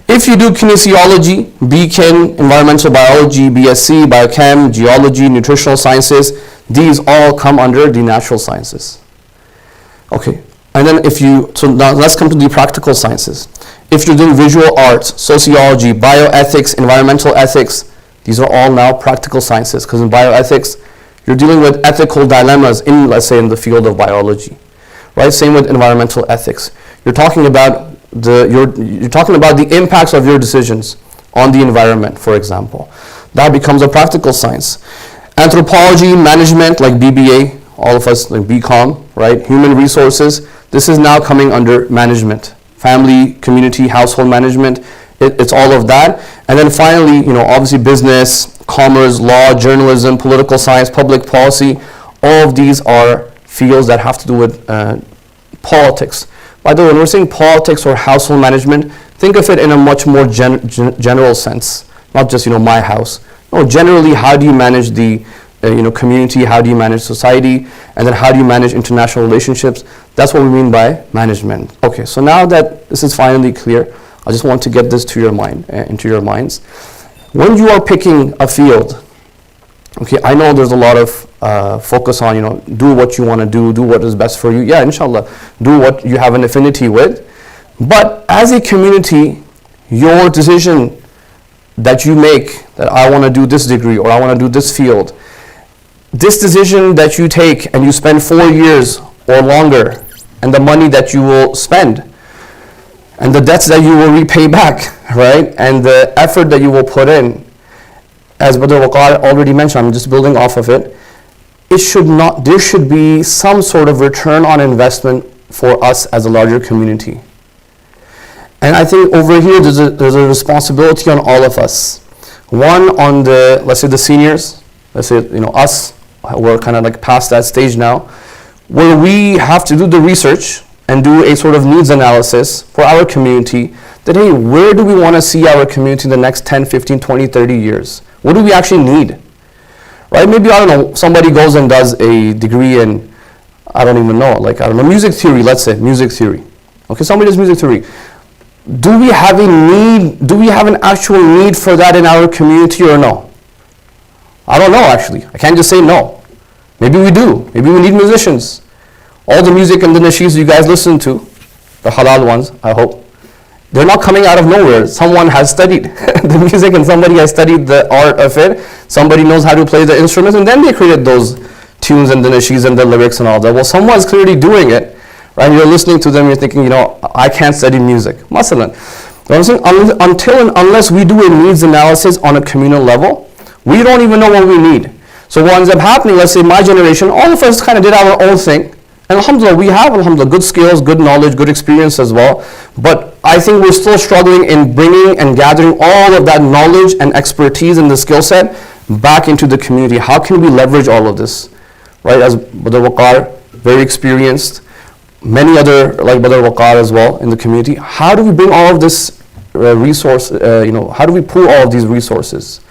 If you do kinesiology, BChin, environmental biology, BSc, biochem, geology, nutritional sciences, these all come under the natural sciences. Okay. And then so now let's come to the practical sciences. If you're doing visual arts, sociology, bioethics, environmental ethics, these are all now practical sciences, because in bioethics, you're dealing with ethical dilemmas in, let's say, in the field of biology, right? Same with environmental ethics. You're talking about the impacts of your decisions on the environment, for example. That becomes a practical science. Anthropology, management, like BBA, all of us like BCom, right? Human resources, this is now coming under management. Family, community, household management, it's all of that. And then finally, obviously business, commerce, law, journalism, political science, public policy, all of these are fields that have to do with politics. By the way, when we're saying politics or household management, think of it in a much more general sense, not just my house. No, generally, how do you manage the community? How do you manage society? And then how do you manage international relationships? That's what we mean by management. Okay, so now that this is finally clear, I just want to get this to your mind, into your minds. When you are picking a field, okay, I know there's a lot of focus on, do what you want to do what is best for you. Yeah, inshallah, do what you have an affinity with. But as a community, your decision that you make, that I want to do this degree or I want to do this field, this decision that you take and you spend 4 years or longer, and the money that you will spend, and the debts that you will repay back, right? And the effort that you will put in, as Brother Waqar already mentioned, I'm just building off of it, there should be some sort of return on investment for us as a larger community. And I think over here there's a responsibility on all of us. One, on the, let's say the seniors, let's say us, we're kind of like past that stage now, where we have to do the research and do a sort of needs analysis for our community, that hey, where do we want to see our community in the next 10, 15, 20, 30 years? What do we actually need? Right? Maybe, I don't know, somebody goes and does a degree in, I don't even know, music theory, let's say, music theory. Okay, somebody does music theory. Do we have a need, do we have an actual need for that in our community or no? I don't know actually. I can't just say no. Maybe we do. Maybe we need musicians. All the music and the nasheeds you guys listen to, the halal ones, I hope, they're not coming out of nowhere. Someone has studied the music and somebody has studied the art of it. Somebody knows how to play the instruments and then they created those tunes and the nasheeds and the lyrics and all that. Well, someone's clearly doing it, right? You're listening to them, you're thinking, I can't study music. Masalan. Until and unless we do a needs analysis on a communal level, we don't even know what we need. So what ends up happening, let's say my generation, all of us kind of did our own thing. And alhamdulillah, we have, alhamdulillah, good skills, good knowledge, good experience as well. But I think we're still struggling in bringing and gathering all of that knowledge and expertise and the skill set back into the community. How can we leverage all of this? Right, as Brother Waqar, very experienced, many other like Brother Waqar as well in the community. How do we bring all of this resource, how do we pool all of these resources?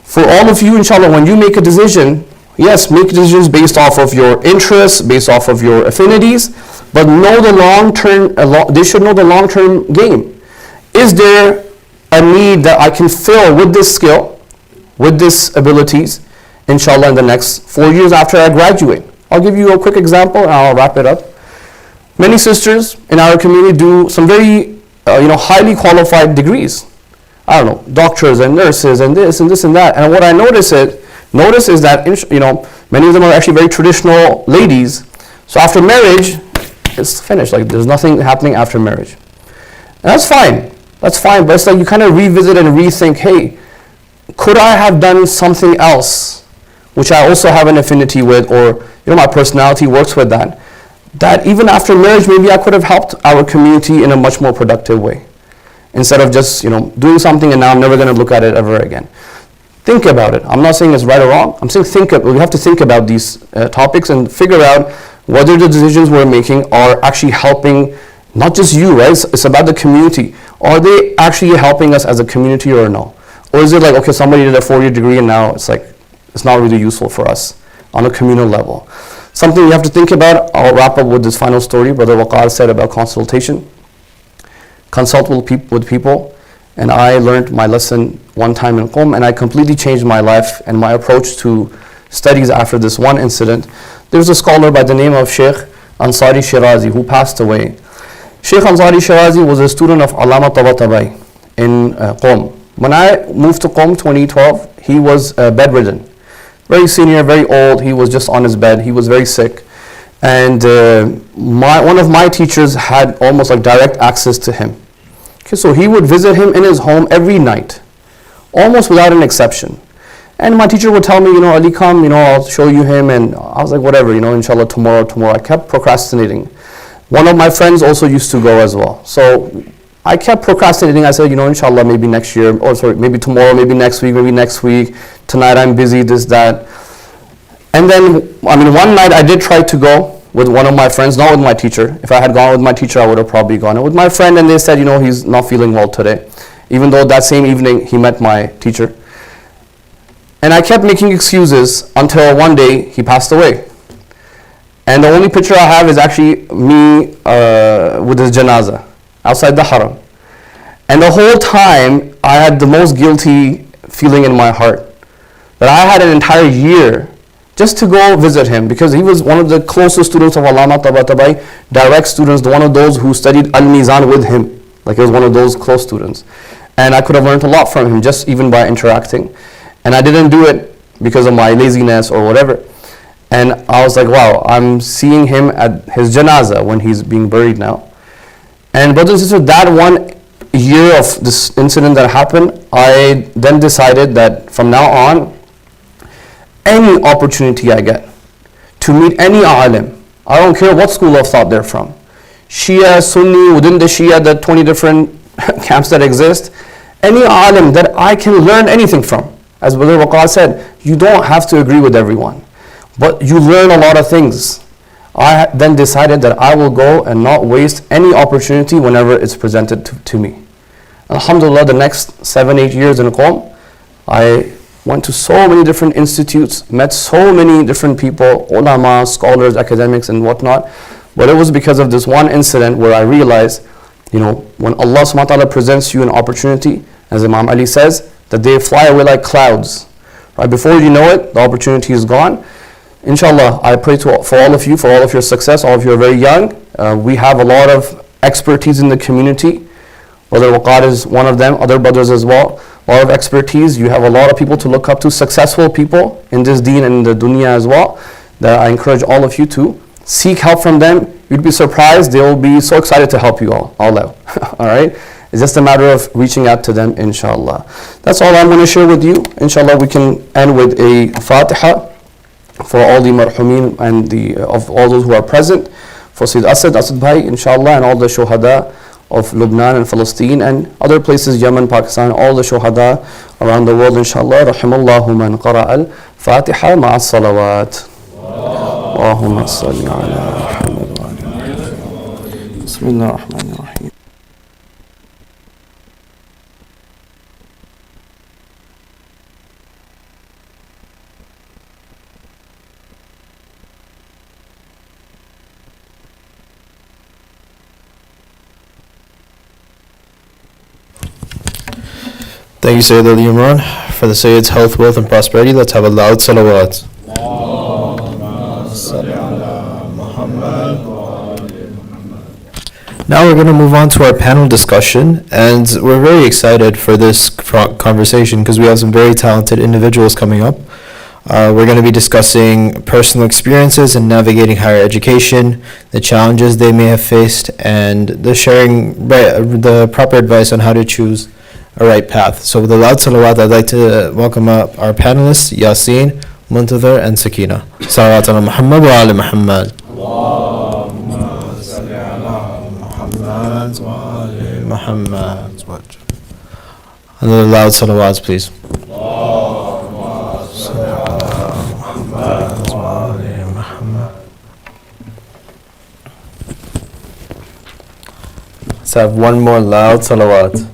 For all of you, inshallah, when you make a decision, yes, make decisions based off of your interests, based off of your affinities, but know the long-term, they should know the long-term game. Is there a need that I can fill with this skill, with these abilities, inshallah, in the next 4 years after I graduate? I'll give you a quick example and I'll wrap it up. Many sisters in our community do some very, highly qualified degrees. I don't know, doctors and nurses and this and that. And what I notice is that many of them are actually very traditional ladies. So after marriage, it's finished. Like there's nothing happening after marriage. And that's fine. That's fine. But it's like you kind of revisit and rethink, hey, could I have done something else which I also have an affinity with, or my personality works with that even after marriage maybe I could have helped our community in a much more productive way. Instead of just doing something and now I'm never going to look at it ever again. Think about it. I'm not saying it's right or wrong. I'm saying we have to think about these topics and figure out whether the decisions we're making are actually helping not just you, right? It's about the community. Are they actually helping us as a community or no? Or is it like, okay, somebody did a 4-year degree and now it's like, it's not really useful for us on a communal level. Something you have to think about. I'll wrap up with this final story. Brother Waqar said about consultation. Consult with people. And I learned my lesson one time in Qom, and I completely changed my life and my approach to studies after this one incident. There's a scholar by the name of Sheikh Ansari Shirazi who passed away. Sheikh Ansari Shirazi was a student of Allama Tabatabai in Qom. When I moved to Qom 2012, he was bedridden. Very senior, very old. He was just on his bed. He was very sick. And one of my teachers had almost like direct access to him. Okay, so he would visit him in his home every night, almost without an exception. And my teacher would tell me, Ali, come, I'll show you him. And I was like, whatever, inshallah, tomorrow. I kept procrastinating. One of my friends also used to go as well. So I kept procrastinating. I said, inshallah, maybe next year, or sorry, maybe tomorrow, maybe next week. Tonight I'm busy, this, that. And then, one night I did try to go with one of my friends, not with my teacher. If I had gone with my teacher, I would have probably gone with my friend, and they said, he's not feeling well today. Even though that same evening he met my teacher. And I kept making excuses until one day he passed away. And the only picture I have is actually me with his janazah outside the haram. And the whole time I had the most guilty feeling in my heart that I had an entire year just to go visit him, because he was one of the closest students of Allama Tabatabai, direct students, one of those who studied Al-Mizan with him. Like, he was one of those close students. And I could have learned a lot from him just even by interacting. And I didn't do it because of my laziness or whatever. And I was like, wow, I'm seeing him at his janazah when he's being buried now. And brothers and sisters, that 1 year of this incident that happened, I then decided that from now on, any opportunity I get to meet any alim, I don't care what school of thought they're from, Shia, Sunni, within the Shia, the 20 different camps that exist, any alim that I can learn anything from. As Brother Waqar said, you don't have to agree with everyone, but you learn a lot of things. I then decided that I will go and not waste any opportunity whenever it's presented to me. Alhamdulillah, the next 7-8 years in Qom, I went to so many different institutes, met so many different people, ulama, scholars, academics, and whatnot. But it was because of this one incident where I realized, when Allah subhanahu wa ta'ala presents you an opportunity, as Imam Ali says, that they fly away like clouds. Right? Before you know it, the opportunity is gone. Inshallah, I pray for all of you, for all of your success. All of you are very young. We have a lot of expertise in the community. Brother Waqar is one of them, other brothers as well. A lot of expertise. You have a lot of people to look up to, successful people in this deen and in the dunya as well, that I encourage all of you to seek help from them. You'd be surprised. They will be so excited to help you all out. All right? It's just a matter of reaching out to them, inshallah. That's all I'm going to share with you. Inshallah, we can end with a Fatiha for all the marhumin and of all those who are present, for Sayyid Asad Bhai, inshallah, and all the shuhada of Lebanon and Palestine and other places, Yemen, Pakistan, all the shuhada around the world, inshallah. Rahimallahu man qara al-Fatiha ma'a salawat. Allahumma salli ala Muhammad wa ala. Bismillah ar-Rahman ar-Rahim. Thank you, Sayyid Ali Imran. For the Sayyid's health, wealth, and prosperity, let's have a loud salawat. Now we're going to move on to our panel discussion, and we're very excited for this conversation because we have some very talented individuals coming up. We're going to be discussing personal experiences in navigating higher education, the challenges they may have faced, and the proper advice on how to choose a right path. So with a loud salawat, I'd like to welcome up our panelists, Yasin, Muntazir, and Sakina. Salawat ala Muhammad wa ala Muhammad. Allahumma salli ala Muhammad wa ala Muhammad. Another loud salawats, please. Allahumma salli ala Muhammad wa ala Muhammad. Let's have one more loud salawat.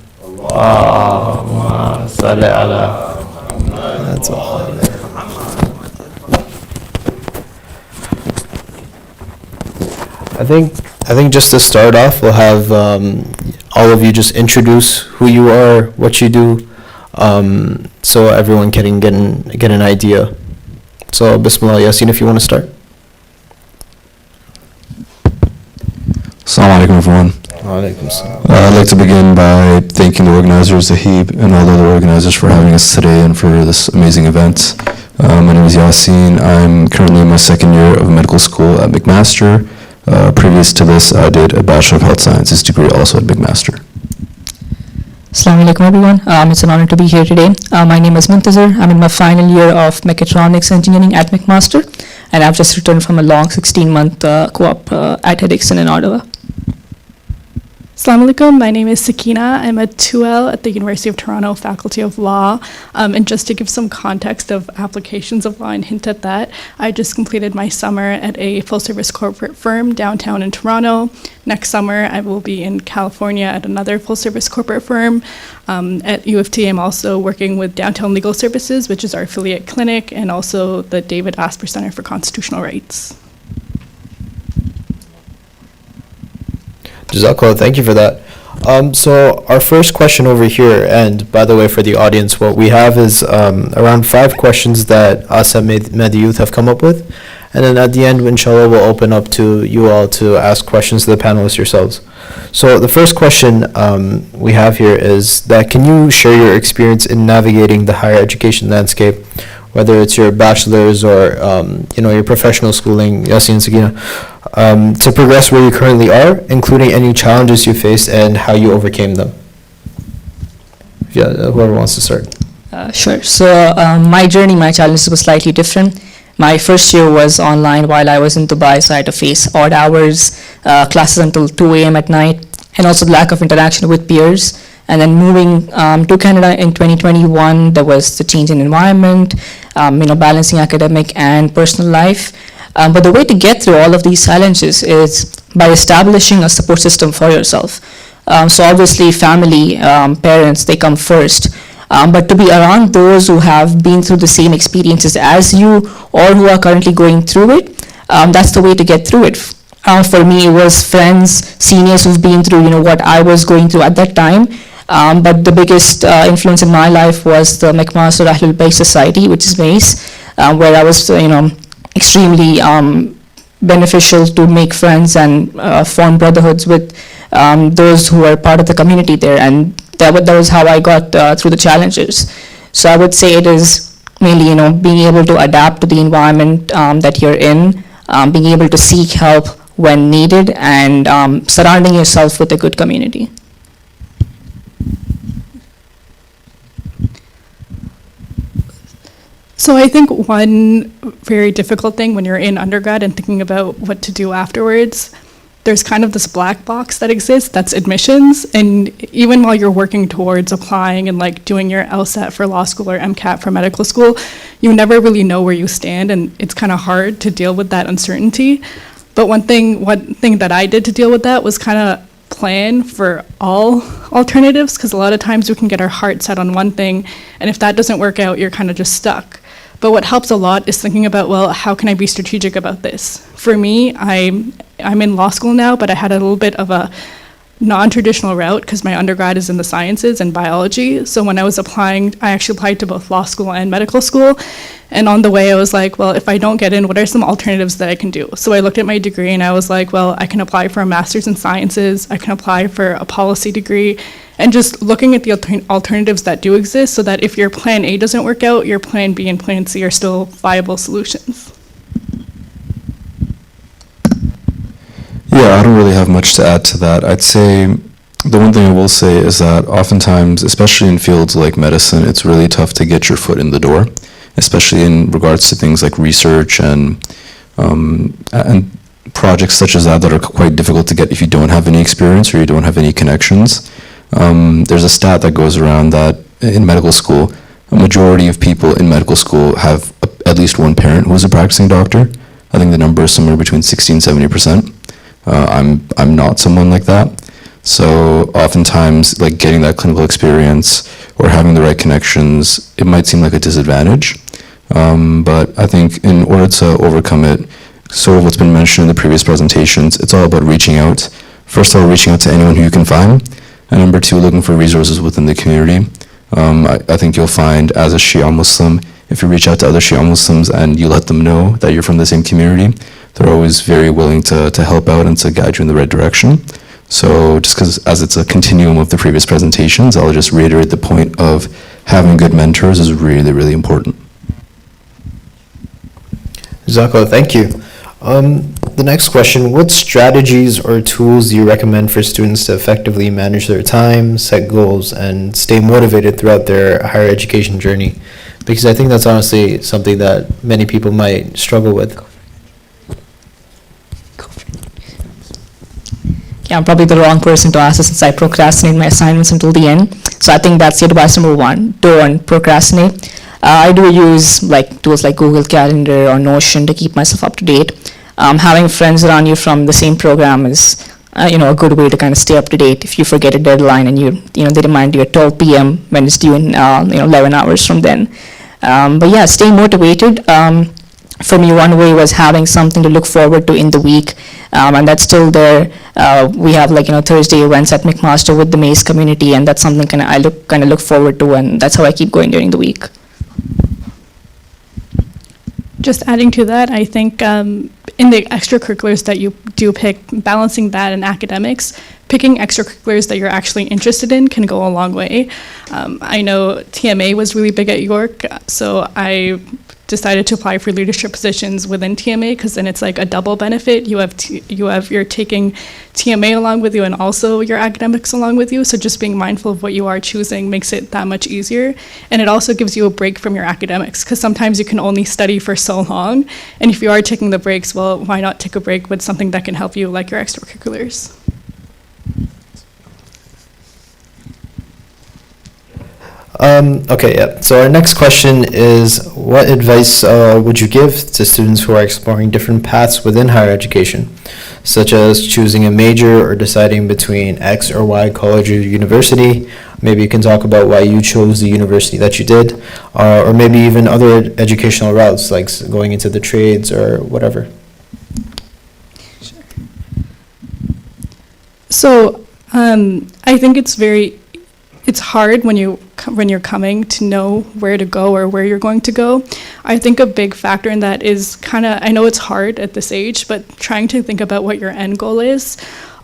Allahumma salli ala Muhammad. That's all. I think just to start off, we'll have all of you just introduce who you are, what you do, so everyone can get an idea. So, Bismillah, Yasin, if you want to start. Assalamu alaikum, everyone. I'd like to begin by thanking the organizers, the HEEB, and all the other organizers for having us today and for this amazing event. My name is Yasin. I'm currently in my second year of medical school at McMaster. Previous to this, I did a Bachelor of Health Sciences degree also at McMaster. Assalamu alaikum everyone. It's an honor to be here today. My name is Muntazir. I'm in my final year of mechatronics engineering at McMaster, and I've just returned from a long 16-month co-op at Edixon in Ottawa. Assalamu alaikum. My name is Sakina. I'm a 2L at the University of Toronto Faculty of Law. And just to give some context of applications of law and hint at that, I just completed my summer at a full-service corporate firm downtown in Toronto. Next summer, I will be in California at another full-service corporate firm. At U of T, I'm also working with Downtown Legal Services, which is our affiliate clinic, and also the David Asper Center for Constitutional Rights. Jazakallah, thank you for that. So our first question over here, and by the way, for the audience, what we have is around 5 questions that us at Mehdi Youth have come up with. And then at the end, inshallah, we'll open up to you all to ask questions to the panelists yourselves. So the first question we have here is that can you share your experience in navigating the higher education landscape, whether it's your bachelor's or your professional schooling, Yasin, Sakina, to progress where you currently are, including any challenges you faced and how you overcame them? Yeah, whoever wants to start. Sure. So my journey, my challenges were slightly different. My first year was online while I was in Dubai, so I had to face odd hours, classes until 2 a.m. at night, and also the lack of interaction with peers. And then moving to Canada in 2021, there was the change in environment, balancing academic and personal life. But the way to get through all of these challenges is by establishing a support system for yourself. So obviously family, parents, they come first. But to be around those who have been through the same experiences as you or who are currently going through it, that's the way to get through it. For me, it was friends, seniors who've been through what I was going through at that time. But the biggest influence in my life was the McMaster Ahlul Bayt Society, which is MACE, where I was extremely beneficial to make friends and form brotherhoods with those who are part of the community there, and that was how I got through the challenges. So I would say it is mainly being able to adapt to the environment that you're in, being able to seek help when needed, and surrounding yourself with a good community. So I think one very difficult thing when you're in undergrad and thinking about what to do afterwards, there's kind of this black box that exists, that's admissions. And even while you're working towards applying and doing your LSAT for law school or MCAT for medical school, you never really know where you stand, and it's kind of hard to deal with that uncertainty. But one thing that I did to deal with that was kind of plan for all alternatives, because a lot of times we can get our heart set on one thing, and if that doesn't work out, you're kind of just stuck. But what helps a lot is thinking about, well, how can I be strategic about this? For me, I'm in law school now, but I had a little bit of a non-traditional route because my undergrad is in the sciences and biology. So when I was applying, I actually applied to both law school and medical school. And on the way, I was like, well, if I don't get in, what are some alternatives that I can do? So I looked at my degree and I was like, well, I can apply for a master's in sciences. I can apply for a policy degree. And just looking at the alternatives that do exist so that if your plan A doesn't work out, your plan B and plan C are still viable solutions. Yeah, I don't really have much to add to that. I'd say the one thing I will say is that oftentimes, especially in fields like medicine, it's really tough to get your foot in the door, especially in regards to things like research and projects such as that are quite difficult to get if you don't have any experience or you don't have any connections. There's a stat that goes around that in medical school, a majority of people in medical school have at least one parent who is a practicing doctor. I think the number is somewhere between 60 and 70%. I'm not someone like that. So oftentimes, getting that clinical experience or having the right connections, it might seem like a disadvantage. But I think in order to overcome it, sort of what's been mentioned in the previous presentations, it's all about reaching out. First of all, reaching out to anyone who you can find. And number 2, looking for resources within the community. I think you'll find as a Shia Muslim, if you reach out to other Shia Muslims and you let them know that you're from the same community, they're always very willing to help out and to guide you in the right direction. So just because as it's a continuum of the previous presentations, I'll just reiterate the point of having good mentors is really, really important. Jazakallah, thank you. The next question, what strategies or tools do you recommend for students to effectively manage their time, set goals, and stay motivated throughout their higher education journey? Because I think that's honestly something that many people might struggle with. Yeah, I'm probably the wrong person to ask this since I procrastinate my assignments until the end. So I think that's the advice number one, don't procrastinate. I do use tools like Google Calendar or Notion to keep myself up to date. Having friends around you from the same program is a good way to kind of stay up to date if you forget a deadline and they remind you at 12 p.m. when it's due in 11 hours from then. But yeah, stay motivated. For me, one way was having something to look forward to in the week, and that's still there. We have Thursday events at McMaster with the Maze community, and that's something I look forward to, and that's how I keep going during the week. Just adding to that, I think in the extracurriculars that you do pick, balancing that and academics, picking extracurriculars that you're actually interested in can go a long way. I know TMA was really big at York, so I decided to apply for leadership positions within TMA because then it's like a double benefit. You're taking TMA along with you and also your academics along with you. So just being mindful of what you are choosing makes it that much easier. And it also gives you a break from your academics because sometimes you can only study for so long. And if you are taking the breaks, well, why not take a break with something that can help you like your extracurriculars? Okay, yeah. So our next question is, what advice would you give to students who are exploring different paths within higher education, such as choosing a major or deciding between X or Y college or university? Maybe you can talk about why you chose the university that you did, or maybe even other educational routes, like going into the trades or whatever. So I think it's hard when you're coming to know where to go or where you're going to go. I think a big factor in that is I know it's hard at this age, but trying to think about what your end goal is.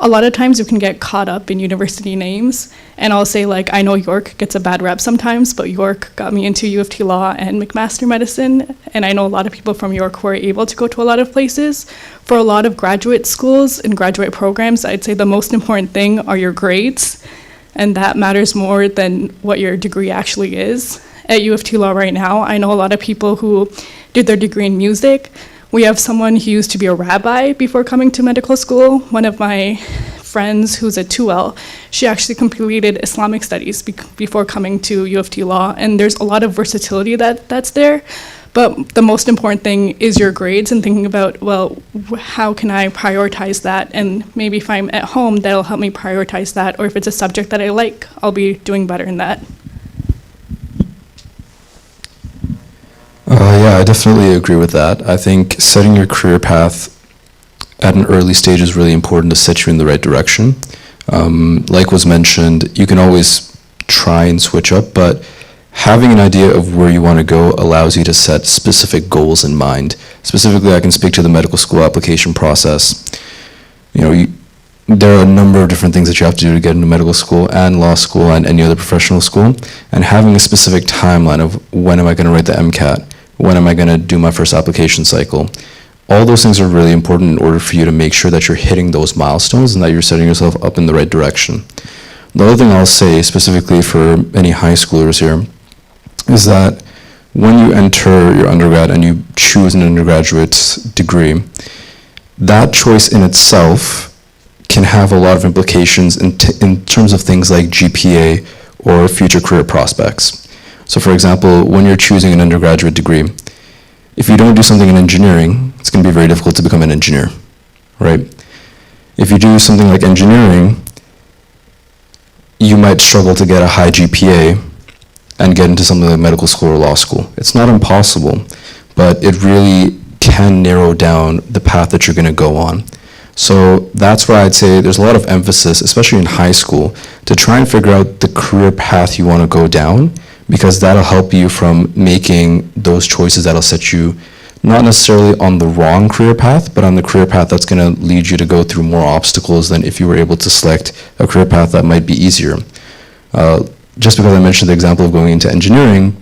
A lot of times you can get caught up in university names, and I'll say I know York gets a bad rep sometimes, but York got me into U of T Law and McMaster Medicine, and I know a lot of people from York who are able to go to a lot of places. For a lot of graduate schools and graduate programs, I'd say the most important thing are your grades. And that matters more than what your degree actually is. At U of T Law right now, I know a lot of people who did their degree in music. We have someone who used to be a rabbi before coming to medical school. One of my friends who's a 2L, she actually completed Islamic studies before coming to U of T Law. And there's a lot of versatility that's there. But the most important thing is your grades and thinking about, well, how can I prioritize that? And maybe if I'm at home, that'll help me prioritize that. Or if it's a subject that I like, I'll be doing better in that. Yeah, I definitely agree with that. I think setting your career path at an early stage is really important to set you in the right direction. Like was mentioned, you can always try and switch up, but having an idea of where you want to go allows you to set specific goals in mind. Specifically, I can speak to the medical school application process. There are a number of different things that you have to do to get into medical school and law school and any other professional school, and having a specific timeline of when am I going to write the MCAT, when am I going to do my first application cycle. All those things are really important in order for you to make sure that you're hitting those milestones and that you're setting yourself up in the right direction. The other thing I'll say specifically for any high schoolers here is that when you enter your undergrad and you choose an undergraduate degree, that choice in itself can have a lot of implications in terms of things like GPA or future career prospects. So for example, when you're choosing an undergraduate degree, if you don't do something in engineering, it's going to be very difficult to become an engineer, right? If you do something like engineering, you might struggle to get a high GPA and get into something like medical school or law school. It's not impossible, but it really can narrow down the path that you're going to go on. So that's why I'd say there's a lot of emphasis, especially in high school, to try and figure out the career path you want to go down, because that'll help you from making those choices that'll set you not necessarily on the wrong career path, but on the career path that's going to lead you to go through more obstacles than if you were able to select a career path that might be easier. Just because I mentioned the example of going into engineering,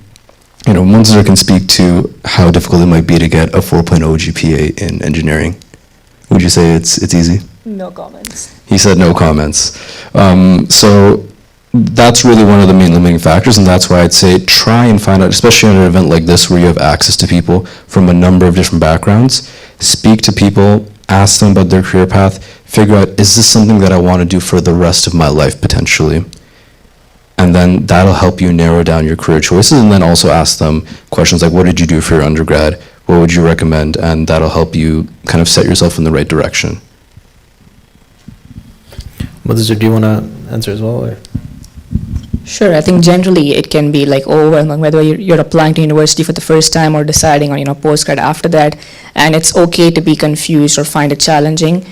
Munzer can speak to how difficult it might be to get a 4.0 GPA in engineering, Would you say it's easy? No comments. He said no comments. So that's really one of the main limiting factors, and that's why I'd say try and find out, especially at an event like this where you have access to people from a number of different backgrounds, speak to people, ask them about their career path, figure out, is this something that I want to do for the rest of my life potentially? And then that'll help you narrow down your career choices, and then also ask them questions like, what did you do for your undergrad? What would you recommend? And that'll help you kind of set yourself in the right direction. Mudazir, do you want to answer as well? Or? Sure, I think generally it can be like overwhelming whether you're applying to university for the first time or deciding on postgrad after that, and it's okay to be confused or find it challenging,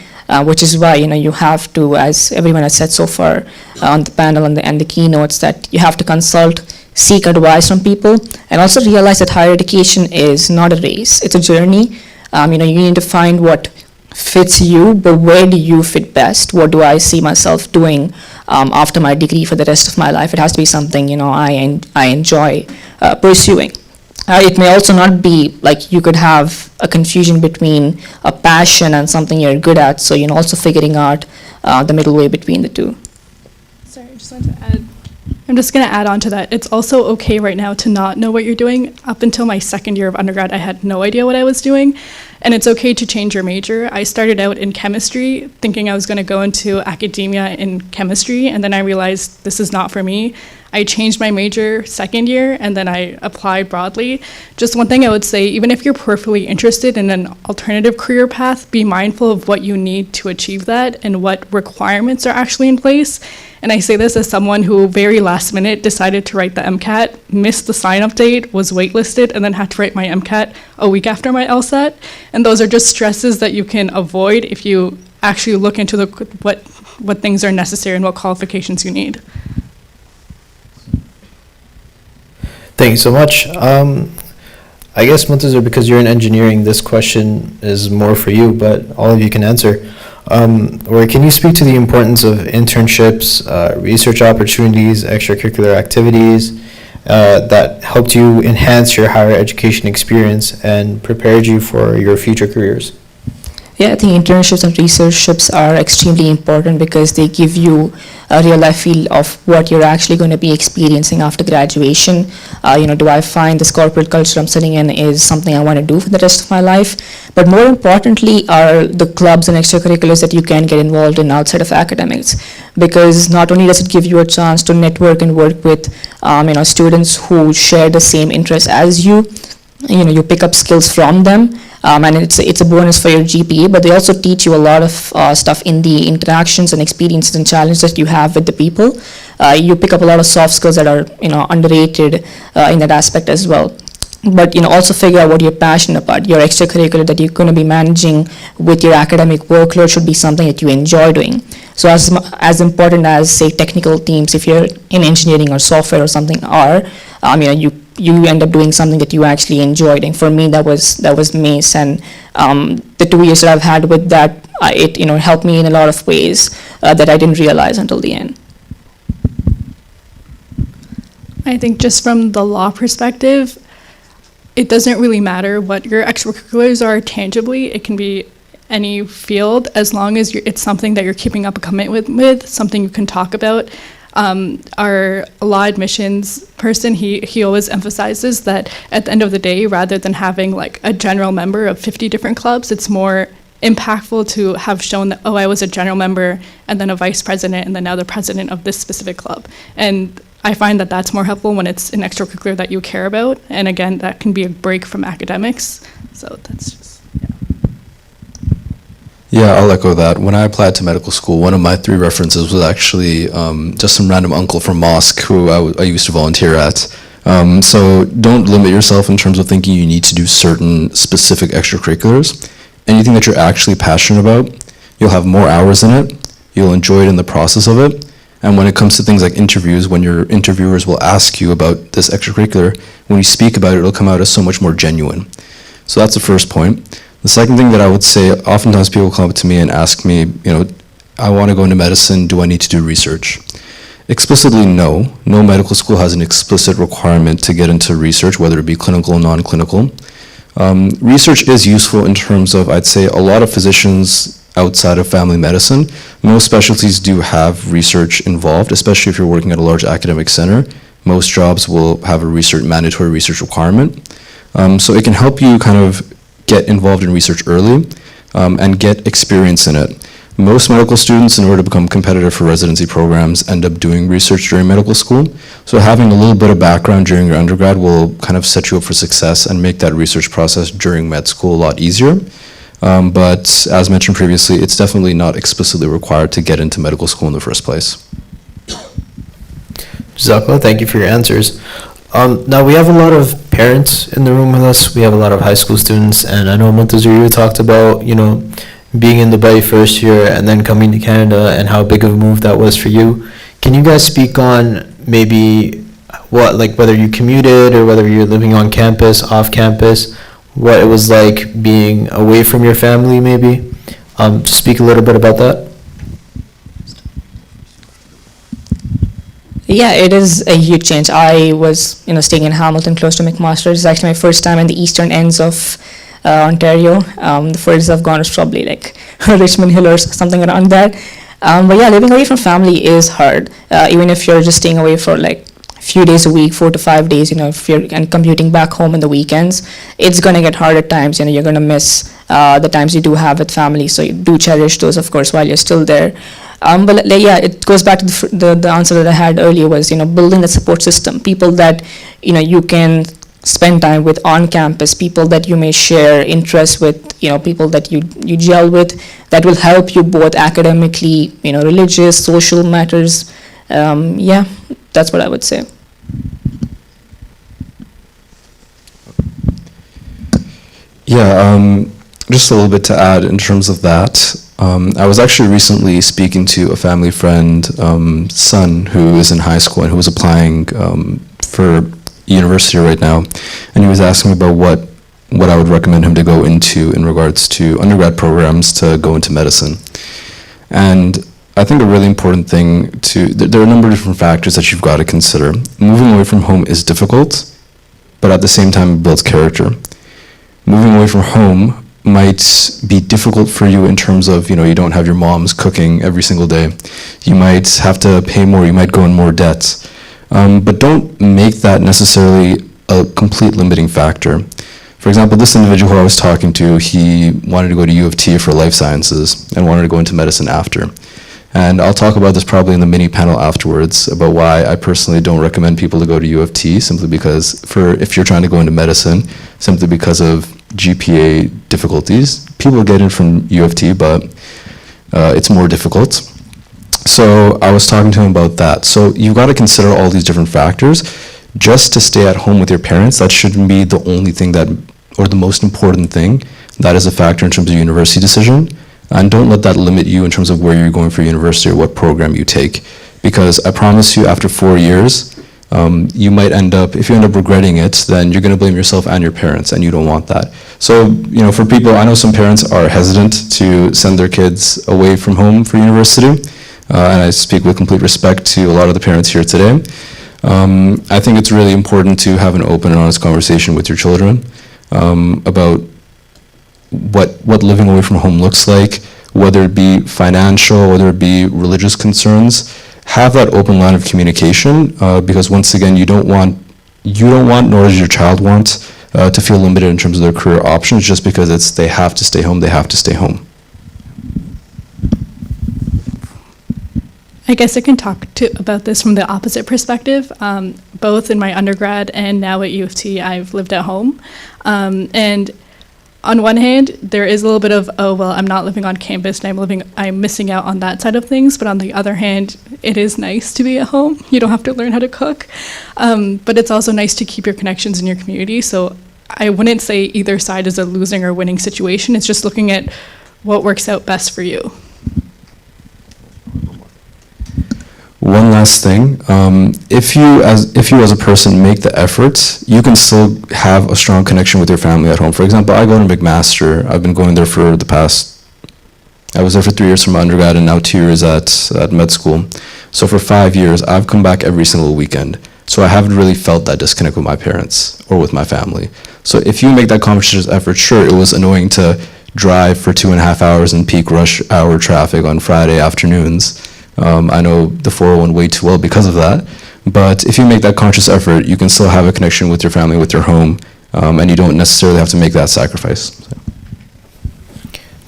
which is why you have to, as everyone has said so far on the panel and the keynotes, that you have to consult, seek advice from people, and also realize that higher education is not a race, it's a journey. You need to find what fits you, but where do you fit best? What do I see myself doing after my degree for the rest of my life? It has to be something I enjoy pursuing. It may also not be like you could have a confusion between a passion and something you're good at, so also figuring out the middle way between the two. Sorry, I just wanted to add. I'm just going to add on to that. It's also okay right now to not know what you're doing. Up until my second year of undergrad, I had no idea what I was doing. And it's okay to change your major. I started out in chemistry, thinking I was going to go into academia in chemistry, and then I realized this is not for me. I changed my major second year, and then I applied broadly. Just one thing I would say, even if you're perfectly interested in an alternative career path, be mindful of what you need to achieve that and what requirements are actually in place. And I say this as someone who very last minute decided to write the MCAT, missed the sign-up date, was waitlisted, and then had to write my MCAT a week after my LSAT. And those are just stresses that you can avoid if you actually look into what things are necessary and what qualifications you need. Thank you so much. I guess, Muntazir, because you're in engineering, this question is more for you, but all of you can answer. Or can you speak to the importance of internships, research opportunities, extracurricular activities that helped you enhance your higher education experience and prepared you for your future careers? Yeah, I think internships and researchships are extremely important because they give you a real life feel of what you're actually going to be experiencing after graduation. Do I find this corporate culture I'm sitting in is something I want to do for the rest of my life? But more importantly are the clubs and extracurriculars that you can get involved in outside of academics, because not only does it give you a chance to network and work with students who share the same interests as you, you pick up skills from them. And it's a bonus for your GPA, but they also teach you a lot of stuff in the interactions and experiences and challenges that you have with the people. You pick up a lot of soft skills that are underrated in that aspect as well. But also figure out what you're passionate about. Your extracurricular that you're going to be managing with your academic workload should be something that you enjoy doing. So as important as, say, technical teams, if you're in engineering or software or something are, you end up doing something that you actually enjoyed. And for me, that was MACE, and the 2 years that I've had with that, it helped me in a lot of ways that I didn't realize until the end. I think just from the law perspective, it doesn't really matter what your extracurriculars are tangibly. It can be any field as long as it's something that you're keeping up a commitment with, something you can talk about. Our law admissions person, he always emphasizes that at the end of the day, rather than having like a general member of 50 different clubs, it's more impactful to have shown that, I was a general member and then a vice president and then now the president of this specific club. And I find that that's more helpful when it's an extracurricular that you care about. And again, that can be a break from academics. So that's just, Yeah, I'll echo that. When I applied to medical school, one of my 3 references was actually just some random uncle from mosque who I used to volunteer at. So don't limit yourself in terms of thinking you need to do certain specific extracurriculars. Anything that you're actually passionate about, you'll have more hours in it, you'll enjoy it in the process of it, and when it comes to things like interviews, when your interviewers will ask you about this extracurricular, when you speak about it, it'll come out as so much more genuine. So that's the first point. The second thing that I would say, oftentimes people come up to me and ask me, I want to go into medicine, do I need to do research? Explicitly, no. No medical school has an explicit requirement to get into research, whether it be clinical or non-clinical. Research is useful in terms of, I'd say, a lot of physicians outside of family medicine, most specialties do have research involved, especially if you're working at a large academic center. Most jobs will have a mandatory research requirement. So it can help you kind of get involved in research early and get experience in it. Most medical students, in order to become competitive for residency programs, end up doing research during medical school. So having a little bit of background during your undergrad will kind of set you up for success and make that research process during med school a lot easier. But as mentioned previously, it's definitely not explicitly required to get into medical school in the first place. Jazakallah, thank you for your answers. Now we have a lot of parents in the room with us. We have a lot of high school students, and I know Muntazir, you talked about, being in Dubai first year and then coming to Canada and how big of a move that was for you. Can you guys speak on maybe whether you commuted or whether you're living on campus, off campus, what it was like being away from your family maybe? Speak a little bit about that. Yeah, it is a huge change. I was, staying in Hamilton, close to McMaster. It's actually my first time in the eastern ends of Ontario. The furthest I've gone is probably like Richmond Hill or something around that. But yeah, living away from family is hard. Even if you're just staying away for like a few days a week, 4 to 5 days, if you're commuting back home in the weekends, it's gonna get hard at times. You're gonna miss the times you do have with family. So you do cherish those, of course, while you're still there. But yeah, it goes back to the answer that I had earlier was, building that support system, people that, you can spend time with on campus, people that you may share interests with, people that you gel with, that will help you both academically, religious, social matters. Yeah, that's what I would say. Yeah, just a little bit to add in terms of that. I was actually recently speaking to a family friend, son, who is in high school and who was applying for university right now, and he was asking me about what I would recommend him to go into in regards to undergrad programs to go into medicine. And I think a really important thing there are a number of different factors that you've got to consider. Moving away from home is difficult, but at the same time it builds character. Moving away from home might be difficult for you in terms of, you don't have your mom's cooking every single day. You might have to pay more, you might go in more debt. But don't make that necessarily a complete limiting factor. For example, this individual who I was talking to, he wanted to go to U of T for life sciences and wanted to go into medicine after. And I'll talk about this probably in the mini panel afterwards about why I personally don't recommend people to go to U of T, simply because if you're trying to go into medicine, simply because of GPA difficulties. People get in from U of T, but it's more difficult. So I was talking to him about that. So you've got to consider all these different factors. Just to stay at home with your parents, that shouldn't be the only thing or the most important thing that is a factor in terms of university decision. And don't let that limit you in terms of where you're going for university or what program you take. Because I promise you, after 4 years, you might if you end up regretting it, then you're going to blame yourself and your parents, and you don't want that. So, for people, I know some parents are hesitant to send their kids away from home for university. And I speak with complete respect to a lot of the parents here today. I think it's really important to have an open and honest conversation with your children about what living away from home looks like, whether it be financial, whether it be religious concerns. Have that open line of communication, because once again, you don't want, nor does your child want, to feel limited in terms of their career options just because they have to stay home. I guess I can talk about this from the opposite perspective. Both in my undergrad and now at U of T, I've lived at home. And on one hand, there is a little bit of, I'm not living on campus and I'm missing out on that side of things. But on the other hand, it is nice to be at home. You don't have to learn how to cook. But it's also nice to keep your connections in your community. So I wouldn't say either side is a losing or winning situation. It's just looking at what works out best for you. One last thing, if you as a person make the effort, you can still have a strong connection with your family at home. For example, I go to McMaster. I've been going there for I was there for 3 years from my undergrad and now 2 years at med school. So for 5 years, I've come back every single weekend. So So I haven't really felt that disconnect with my parents or with my family. So if you make that conscious effort, sure, it was annoying to drive for 2.5 hours in peak rush hour traffic on Friday afternoons. I know the 401 way too well because of that. But if you make that conscious effort, you can still have a connection with your family, with your home, and you don't necessarily have to make that sacrifice. So.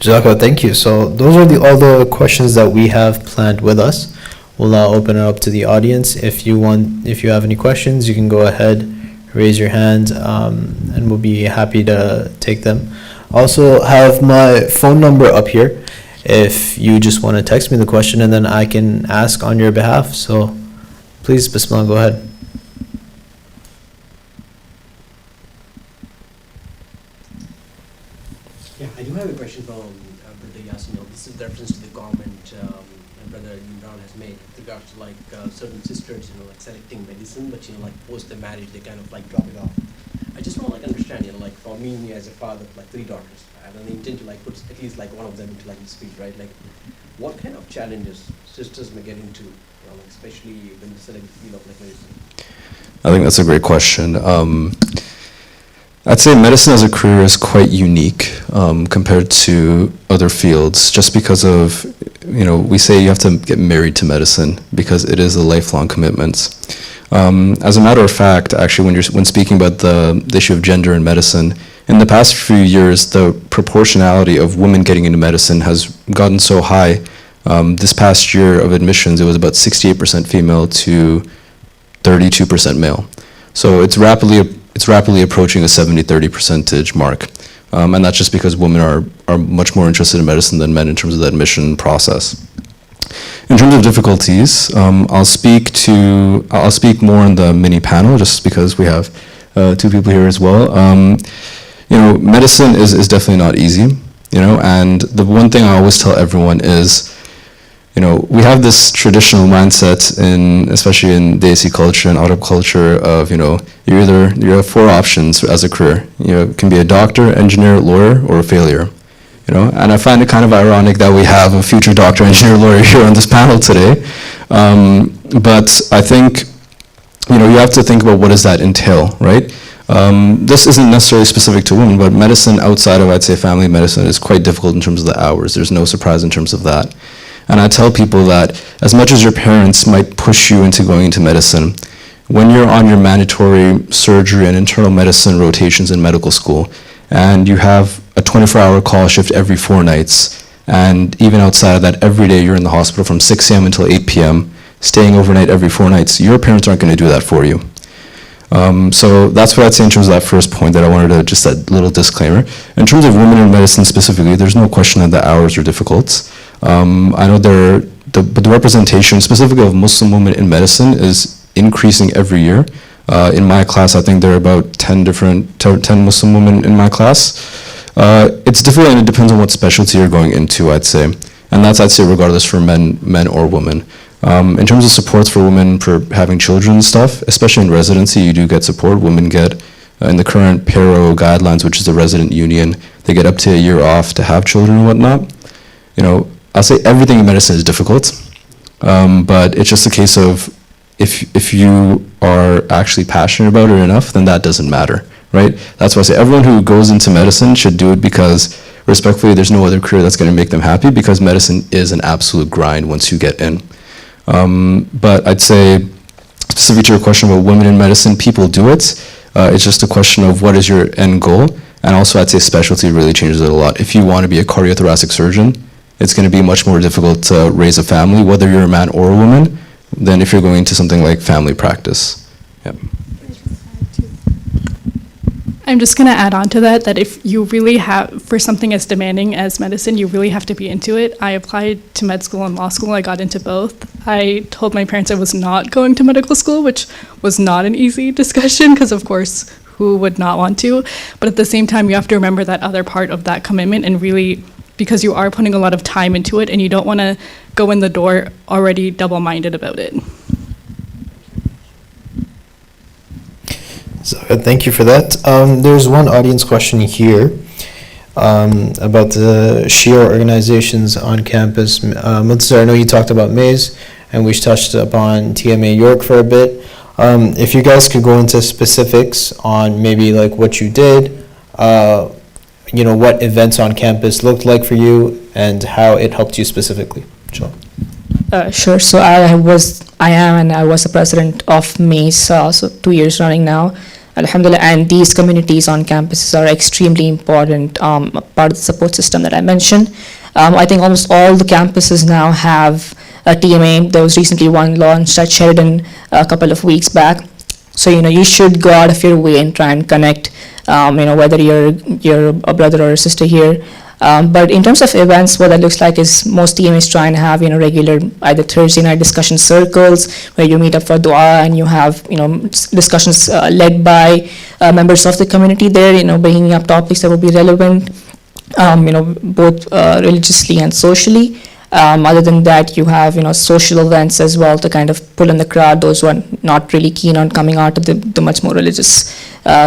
Jazakallah, thank you. So those are all the questions that we have planned with us. We'll now open it up to the audience. If you have any questions, you can go ahead, raise your hand, and we'll be happy to take them. Also have my phone number up here if you just want to text me the question, and then I can ask on your behalf. So please, Bismillah, go ahead. Yeah, I do have a question from Brother Yasin. This is with reference to the comment Brother Imran has made with regards to certain sisters, like selecting medicine, but like post the marriage they kind of like drop it off. I just want to understand, like for me as a father of 3 daughters, I don't intend to put at least one of them into this field, right? Like, what kind of challenges sisters may get into, especially when they select the field of medicine? I think that's a great question. I'd say medicine as a career is quite unique compared to other fields, just because of, we say you have to get married to medicine because it is a lifelong commitment. As a matter of fact, actually, when speaking about the issue of gender in medicine, in the past few years, the proportionality of women getting into medicine has gotten so high. This past year of admissions, it was about 68% female to 32% male. So it's rapidly approaching a 70-30 percentage mark. And that's just because women are much more interested in medicine than men in terms of the admission process. In terms of difficulties, I'll speak more in the mini panel just because we have 2 people here as well. Medicine is definitely not easy, and the one thing I always tell everyone is, we have this traditional mindset especially in Desi culture and Arab culture of, you have 4 options as a career. It can be a doctor, engineer, lawyer, or a failure. And I find it kind of ironic that we have a future doctor, engineer, lawyer here on this panel today. But I think, you have to think about what does that entail, right? This isn't necessarily specific to women, but medicine outside of, I'd say, family medicine is quite difficult in terms of the hours. There's no surprise in terms of that. And I tell people that as much as your parents might push you into going into medicine, when you're on your mandatory surgery and internal medicine rotations in medical school, and you have a 24-hour call shift every 4 nights, and even outside of that, every day you're in the hospital from 6 a.m. until 8 p.m., staying overnight every 4 nights, your parents aren't going to do that for you. So that's what I'd say in terms of that first point that I wanted to, just that little disclaimer. In terms of women in medicine specifically, there's no question that the hours are difficult. I know but the representation specifically of Muslim women in medicine is increasing every year. In my class, I think there are about 10 Muslim women in my class. It's difficult, and it depends on what specialty you're going into, I'd say. And that's, I'd say, regardless for men or women. In terms of supports for women for having children and stuff, especially in residency, you do get support. Women get, in the current PARO guidelines, which is the resident union, they get up to a year off to have children and whatnot. I'll say everything in medicine is difficult, but it's just a case of if you are actually passionate about it enough, then that doesn't matter, right? That's why I say everyone who goes into medicine should do it because, respectfully, there's no other career that's going to make them happy because medicine is an absolute grind once you get in. But I'd say, specific to your question about women in medicine, people do it. It's just a question of what is your end goal, and also I'd say specialty really changes it a lot. If you want to be a cardiothoracic surgeon, it's going to be much more difficult to raise a family, whether you're a man or a woman, than if you're going to something like family practice. Yep. I'm just going to add on to that if you really have, for something as demanding as medicine, you really have to be into it. I applied to med school and law school. I got into both. I told my parents I was not going to medical school, which was not an easy discussion because, of course, who would not want to? But at the same time, you have to remember that other part of that commitment and really, because you are putting a lot of time into it and you don't want to go in the door already double-minded about it. So thank you for that. There's one audience question here about the Shia organizations on campus. Mudsar, I know you talked about Maze, and we touched upon TMA York for a bit. If you guys could go into specifics on maybe like what you did, what events on campus looked like for you, and how it helped you specifically. Sure. Sure. So I am, and I was the president of MACE, so 2 years running now. Alhamdulillah, and these communities on campuses are extremely important part of the support system that I mentioned. I think almost all the campuses now have a TMA. There was recently one launched at Sheridan a couple of weeks back. So you should go out of your way and try and connect. Whether you're a brother or a sister here. But in terms of events, what that looks like is most TMAs try and have regular either Thursday night discussion circles where you meet up for dua and you have discussions led by members of the community there, bringing up topics that will be relevant, both religiously and socially. Other than that, you have social events as well to kind of pull in the crowd, those who are not really keen on coming out of the much more religious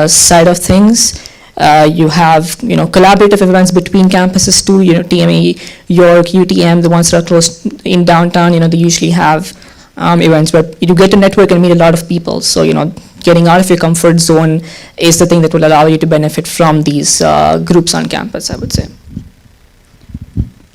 side of things. You have collaborative events between campuses too. TMA, York, UTM, the ones that are close in downtown. They usually have events where you get to network and meet a lot of people. So getting out of your comfort zone is the thing that will allow you to benefit from these groups on campus, I would say.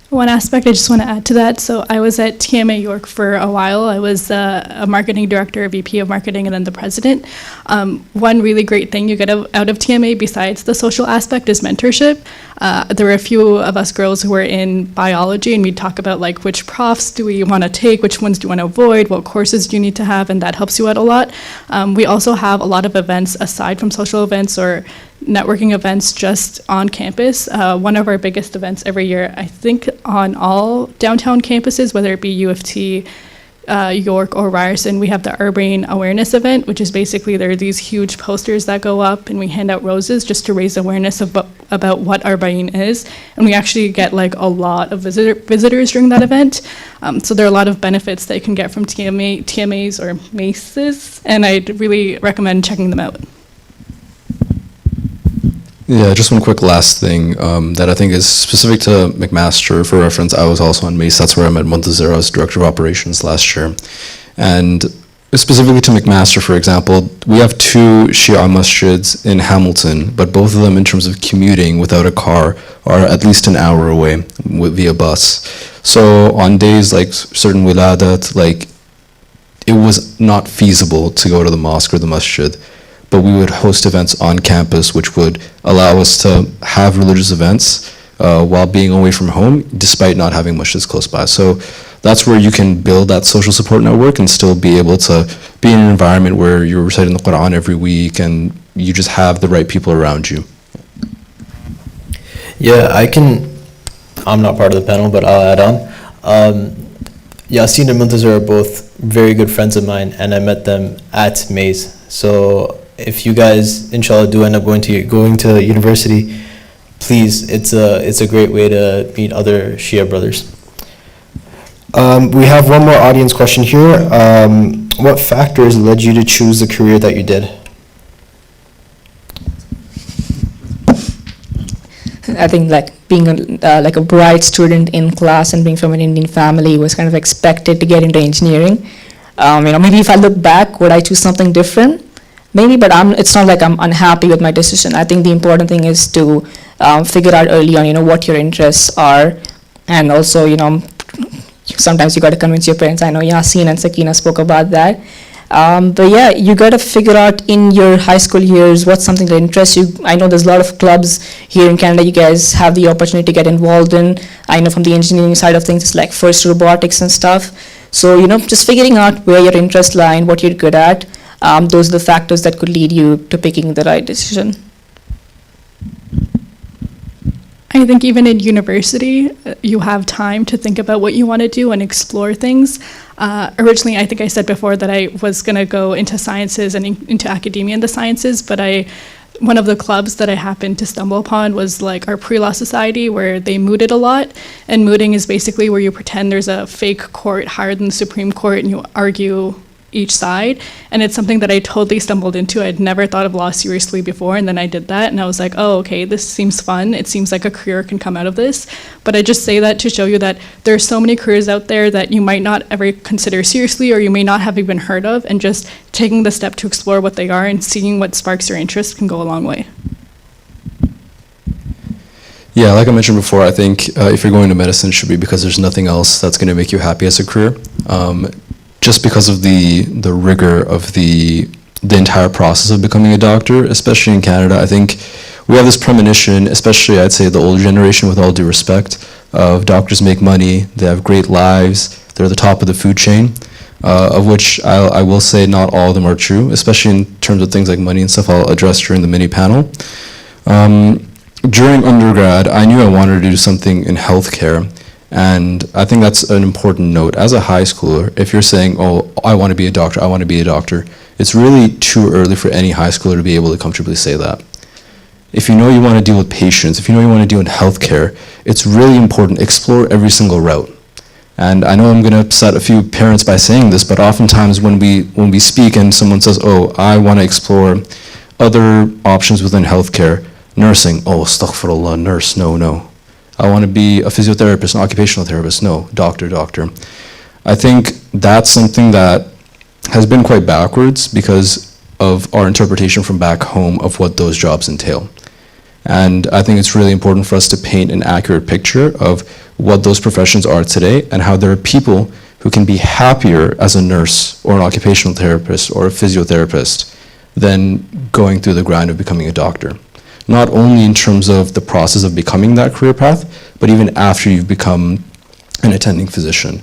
One aspect I just want to add to that. So I was at TMA York for a while. I was a marketing director, a VP of marketing, and then the president. One really great thing you get out of TMA besides the social aspect is mentorship. There were a few of us girls who were in biology, and we'd talk about like which profs do we want to take, which ones do you want to avoid, what courses do you need to have, and that helps you out a lot. We also have a lot of events aside from social events or networking events just on campus. One of our biggest events every year, I think on all downtown campuses, whether it be U of T, York, or Ryerson, we have the Arbaeen Awareness Event, which is basically there are these huge posters that go up and we hand out roses just to raise awareness about what Arbaeen is. And we actually get like a lot of visitors during that event. So there are a lot of benefits that you can get from TMAs or MACEs, and I'd really recommend checking them out. Yeah, just one quick last thing that I think is specific to McMaster. For reference, I was also on MACE. That's where I met Muntazir. I was Director of Operations last year. And specifically to McMaster, for example, we have 2 Shia masjids in Hamilton, but both of them in terms of commuting without a car are at least an hour away via bus. So on days like certain wiladat, it was not feasible to go to the mosque or the masjid. But we would host events on campus which would allow us to have religious events while being away from home, despite not having masjids close by. So that's where you can build that social support network and still be able to be in an environment where you're reciting the Quran every week and you just have the right people around you. Yeah, I'm not part of the panel, but I'll add on. Yasin and Muntazir are both very good friends of mine, and I met them at MACE. So if you guys, inshallah, do end up going to university, please, it's a great way to meet other Shia brothers. We have one more audience question here. What factors led you to choose the career that you did? I think being a bright student in class and being from an Indian family was kind of expected to get into engineering. Maybe if I look back, would I choose something different? Maybe, but it's not like I'm unhappy with my decision. I think the important thing is to figure out early on, what your interests are, and also, sometimes you got to convince your parents. I know Yasin and Sakina spoke about that. But yeah, you got to figure out in your high school years what's something that interests you. I know there's a lot of clubs here in Canada you guys have the opportunity to get involved in. I know from the engineering side of things, it's like FIRST robotics and stuff. So, just figuring out where your interests lie and what you're good at. Those are the factors that could lead you to picking the right decision. I think even in university, you have time to think about what you want to do and explore things. Originally, I think I said before that I was going to go into sciences and into academia in the sciences, but one of the clubs that I happened to stumble upon was like our pre-law society, where they mooted a lot. And mooting is basically where you pretend there's a fake court higher than the Supreme Court and you argue each side. And it's something that I totally stumbled into. I'd never thought of law seriously before, and then I did that, and I was like, oh, okay, this seems fun. It seems like a career can come out of this. But I just say that to show you that there are so many careers out there that you might not ever consider seriously, or you may not have even heard of, and just taking the step to explore what they are and seeing what sparks your interest can go a long way. Yeah, like I mentioned before, I think if you're going to medicine, it should be because there's nothing else that's going to make you happy as a career. Just because of the rigor of the entire process of becoming a doctor, especially in Canada, I think we have this premonition, especially I'd say the older generation, with all due respect, of doctors make money, they have great lives, they're the top of the food chain, of which I will say not all of them are true, especially in terms of things like money and stuff I'll address during the mini panel. During undergrad, I knew I wanted to do something in healthcare, and I think that's an important note. As a high schooler, if you're saying, oh, I want to be a doctor, I want to be a doctor, it's really too early for any high schooler to be able to comfortably say that. If you know you want to deal with patients, if you know you want to deal in healthcare, it's really important, explore every single route. And I know I'm going to upset a few parents by saying this, but oftentimes when we speak and someone says, oh, I want to explore other options within healthcare, nursing, oh, astaghfirullah, nurse, no. I want to be a physiotherapist, an occupational therapist, no, doctor. I think that's something that has been quite backwards because of our interpretation from back home of what those jobs entail. And I think it's really important for us to paint an accurate picture of what those professions are today and how there are people who can be happier as a nurse or an occupational therapist or a physiotherapist than going through the grind of becoming a doctor. Not only in terms of the process of becoming that career path, but even after you've become an attending physician.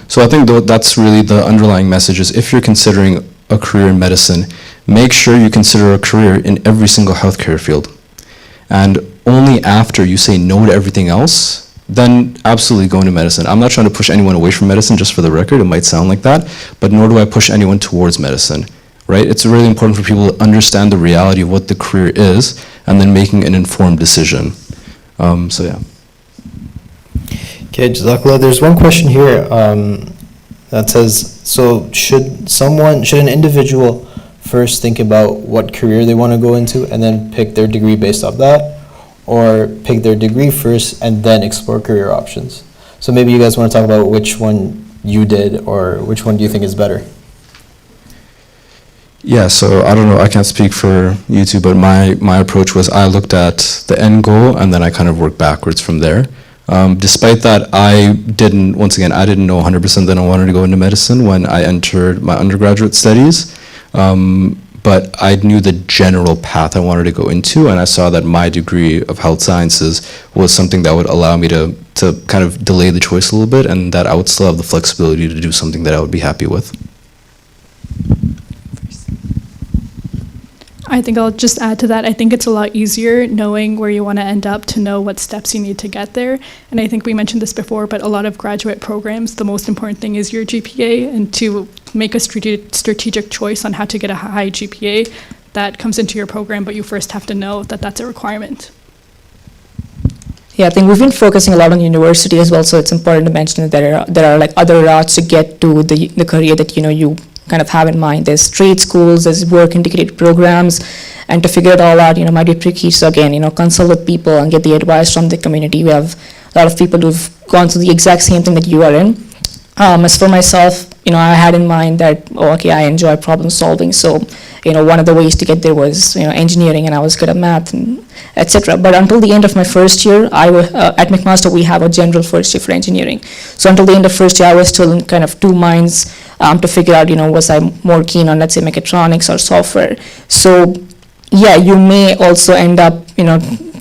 So I think that's really the underlying message is if you're considering a career in medicine, make sure you consider a career in every single healthcare field. And only after you say no to everything else, then absolutely go into medicine. I'm not trying to push anyone away from medicine, just for the record, it might sound like that, but nor do I push anyone towards medicine. Right? It's really important for people to understand the reality of what the career is and then making an informed decision. So yeah. Okay, Jazakallah. There's one question here that says, so should an individual first think about what career they want to go into and then pick their degree based off that, or pick their degree first and then explore career options? So maybe you guys want to talk about which one you did or which one do you think is better? Yeah, so I don't know, I can't speak for you two, but my approach was I looked at the end goal and then I kind of worked backwards from there. Despite that, I didn't know 100% that I wanted to go into medicine when I entered my undergraduate studies, but I knew the general path I wanted to go into, and I saw that my degree of health sciences was something that would allow me to kind of delay the choice a little bit, and that I would still have the flexibility to do something that I would be happy with. I think I'll just add to that. I think it's a lot easier knowing where you want to end up to know what steps you need to get there. And I think we mentioned this before, but a lot of graduate programs, the most important thing is your GPA, and to make a strategic choice on how to get a high GPA, that comes into your program, but you first have to know that that's a requirement. Yeah, I think we've been focusing a lot on university as well, so it's important to mention that there are like other routes to get to the career that you kind of have in mind. There's trade schools, there's work integrated programs, and to figure it all out, might be tricky. So again, consult with people and get the advice from the community. We have a lot of people who've gone through the exact same thing that you are in. As for myself, I had in mind that, I enjoy problem solving. So, one of the ways to get there was, engineering, and I was good at math, and etc. But until the end of my first year, at McMaster, we have a general first year for engineering. So until the end of first year, I was still in kind of two minds to figure out, was I more keen on, let's say, mechatronics or software. So, yeah, you may also end up,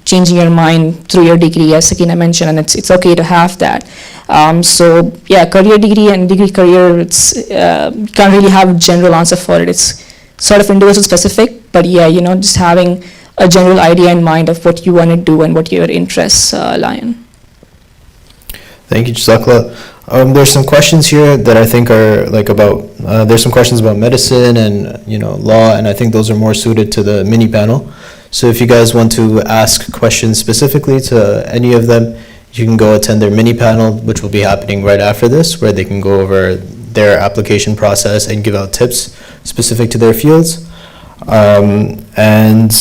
changing your mind through your degree, as Sakina mentioned, and it's okay to have that. So yeah, career degree and degree career, it's you can't really have a general answer for it. It's sort of individual specific, but yeah, just having a general idea in mind of what you want to do and what your interests lie in. Thank you, Jazakallah. There's some questions here that I think are there's some questions about medicine and law, and I think those are more suited to the mini panel. So if you guys want to ask questions specifically to any of them, you can go attend their mini panel, which will be happening right after this, where they can go over their application process and give out tips specific to their fields. And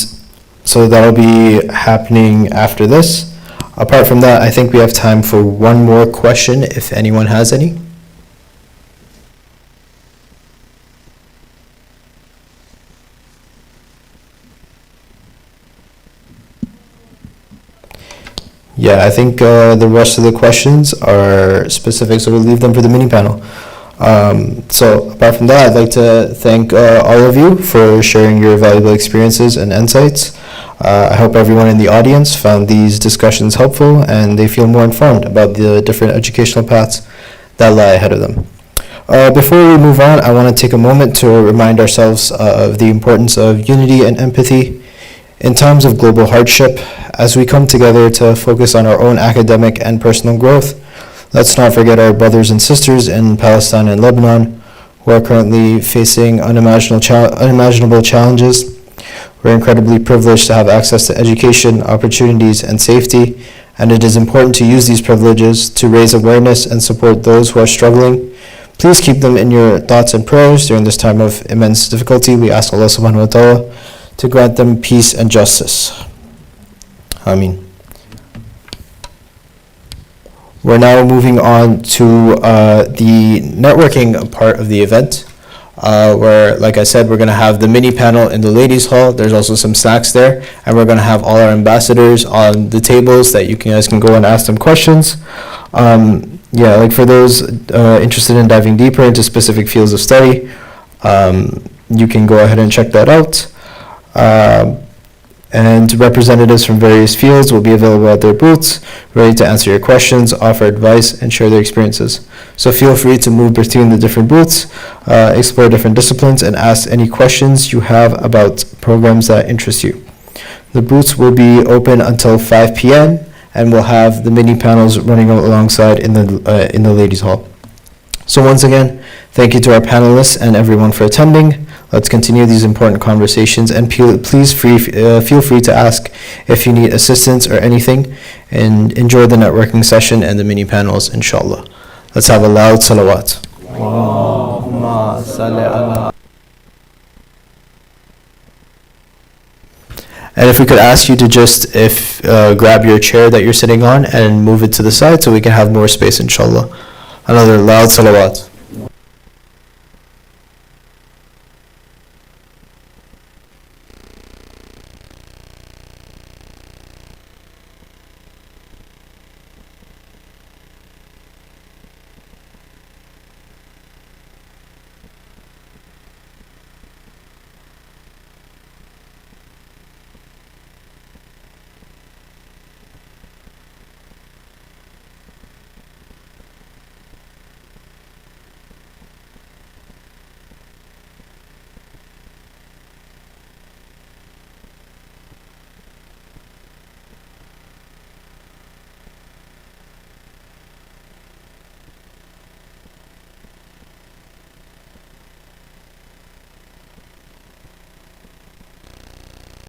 so that'll be happening after this. Apart from that, I think we have time for one more question if anyone has any. Yeah, I think the rest of the questions are specific, so we'll leave them for the mini panel. So apart from that, I'd like to thank all of you for sharing your valuable experiences and insights. I hope everyone in the audience found these discussions helpful and they feel more informed about the different educational paths that lie ahead of them. Before we move on, I want to take a moment to remind ourselves of the importance of unity and empathy in times of global hardship. As we come together to focus on our own academic and personal growth, let's not forget our brothers and sisters in Palestine and Lebanon who are currently facing unimaginable challenges. We're incredibly privileged to have access to education, opportunities, and safety, and it is important to use these privileges to raise awareness and support those who are struggling. Please keep them in your thoughts and prayers during this time of immense difficulty. We ask Allah subhanahu wa ta'ala to grant them peace and justice. Ameen. We're now moving on to the networking part of the event, where, like I said, we're going to have the mini panel in the ladies' hall. There's also some snacks there, and we're going to have all our ambassadors on the tables that you guys can go and ask them questions. Yeah, like for those interested in diving deeper into specific fields of study, you can go ahead and check that out. And representatives from various fields will be available at their booths, ready to answer your questions, offer advice, and share their experiences. So feel free to move between the different booths, explore different disciplines, and ask any questions you have about programs that interest you. The booths will be open until 5 p.m. and we'll have the mini panels running alongside in the ladies' hall. So once again, thank you to our panelists and everyone for attending. Let's continue these important conversations, and please feel free to ask if you need assistance or anything, and enjoy the networking session and the mini panels, inshallah. Let's have a loud salawat. And if we could ask you to just grab your chair that you're sitting on and move it to the side so we can have more space, inshallah. Another loud salawat.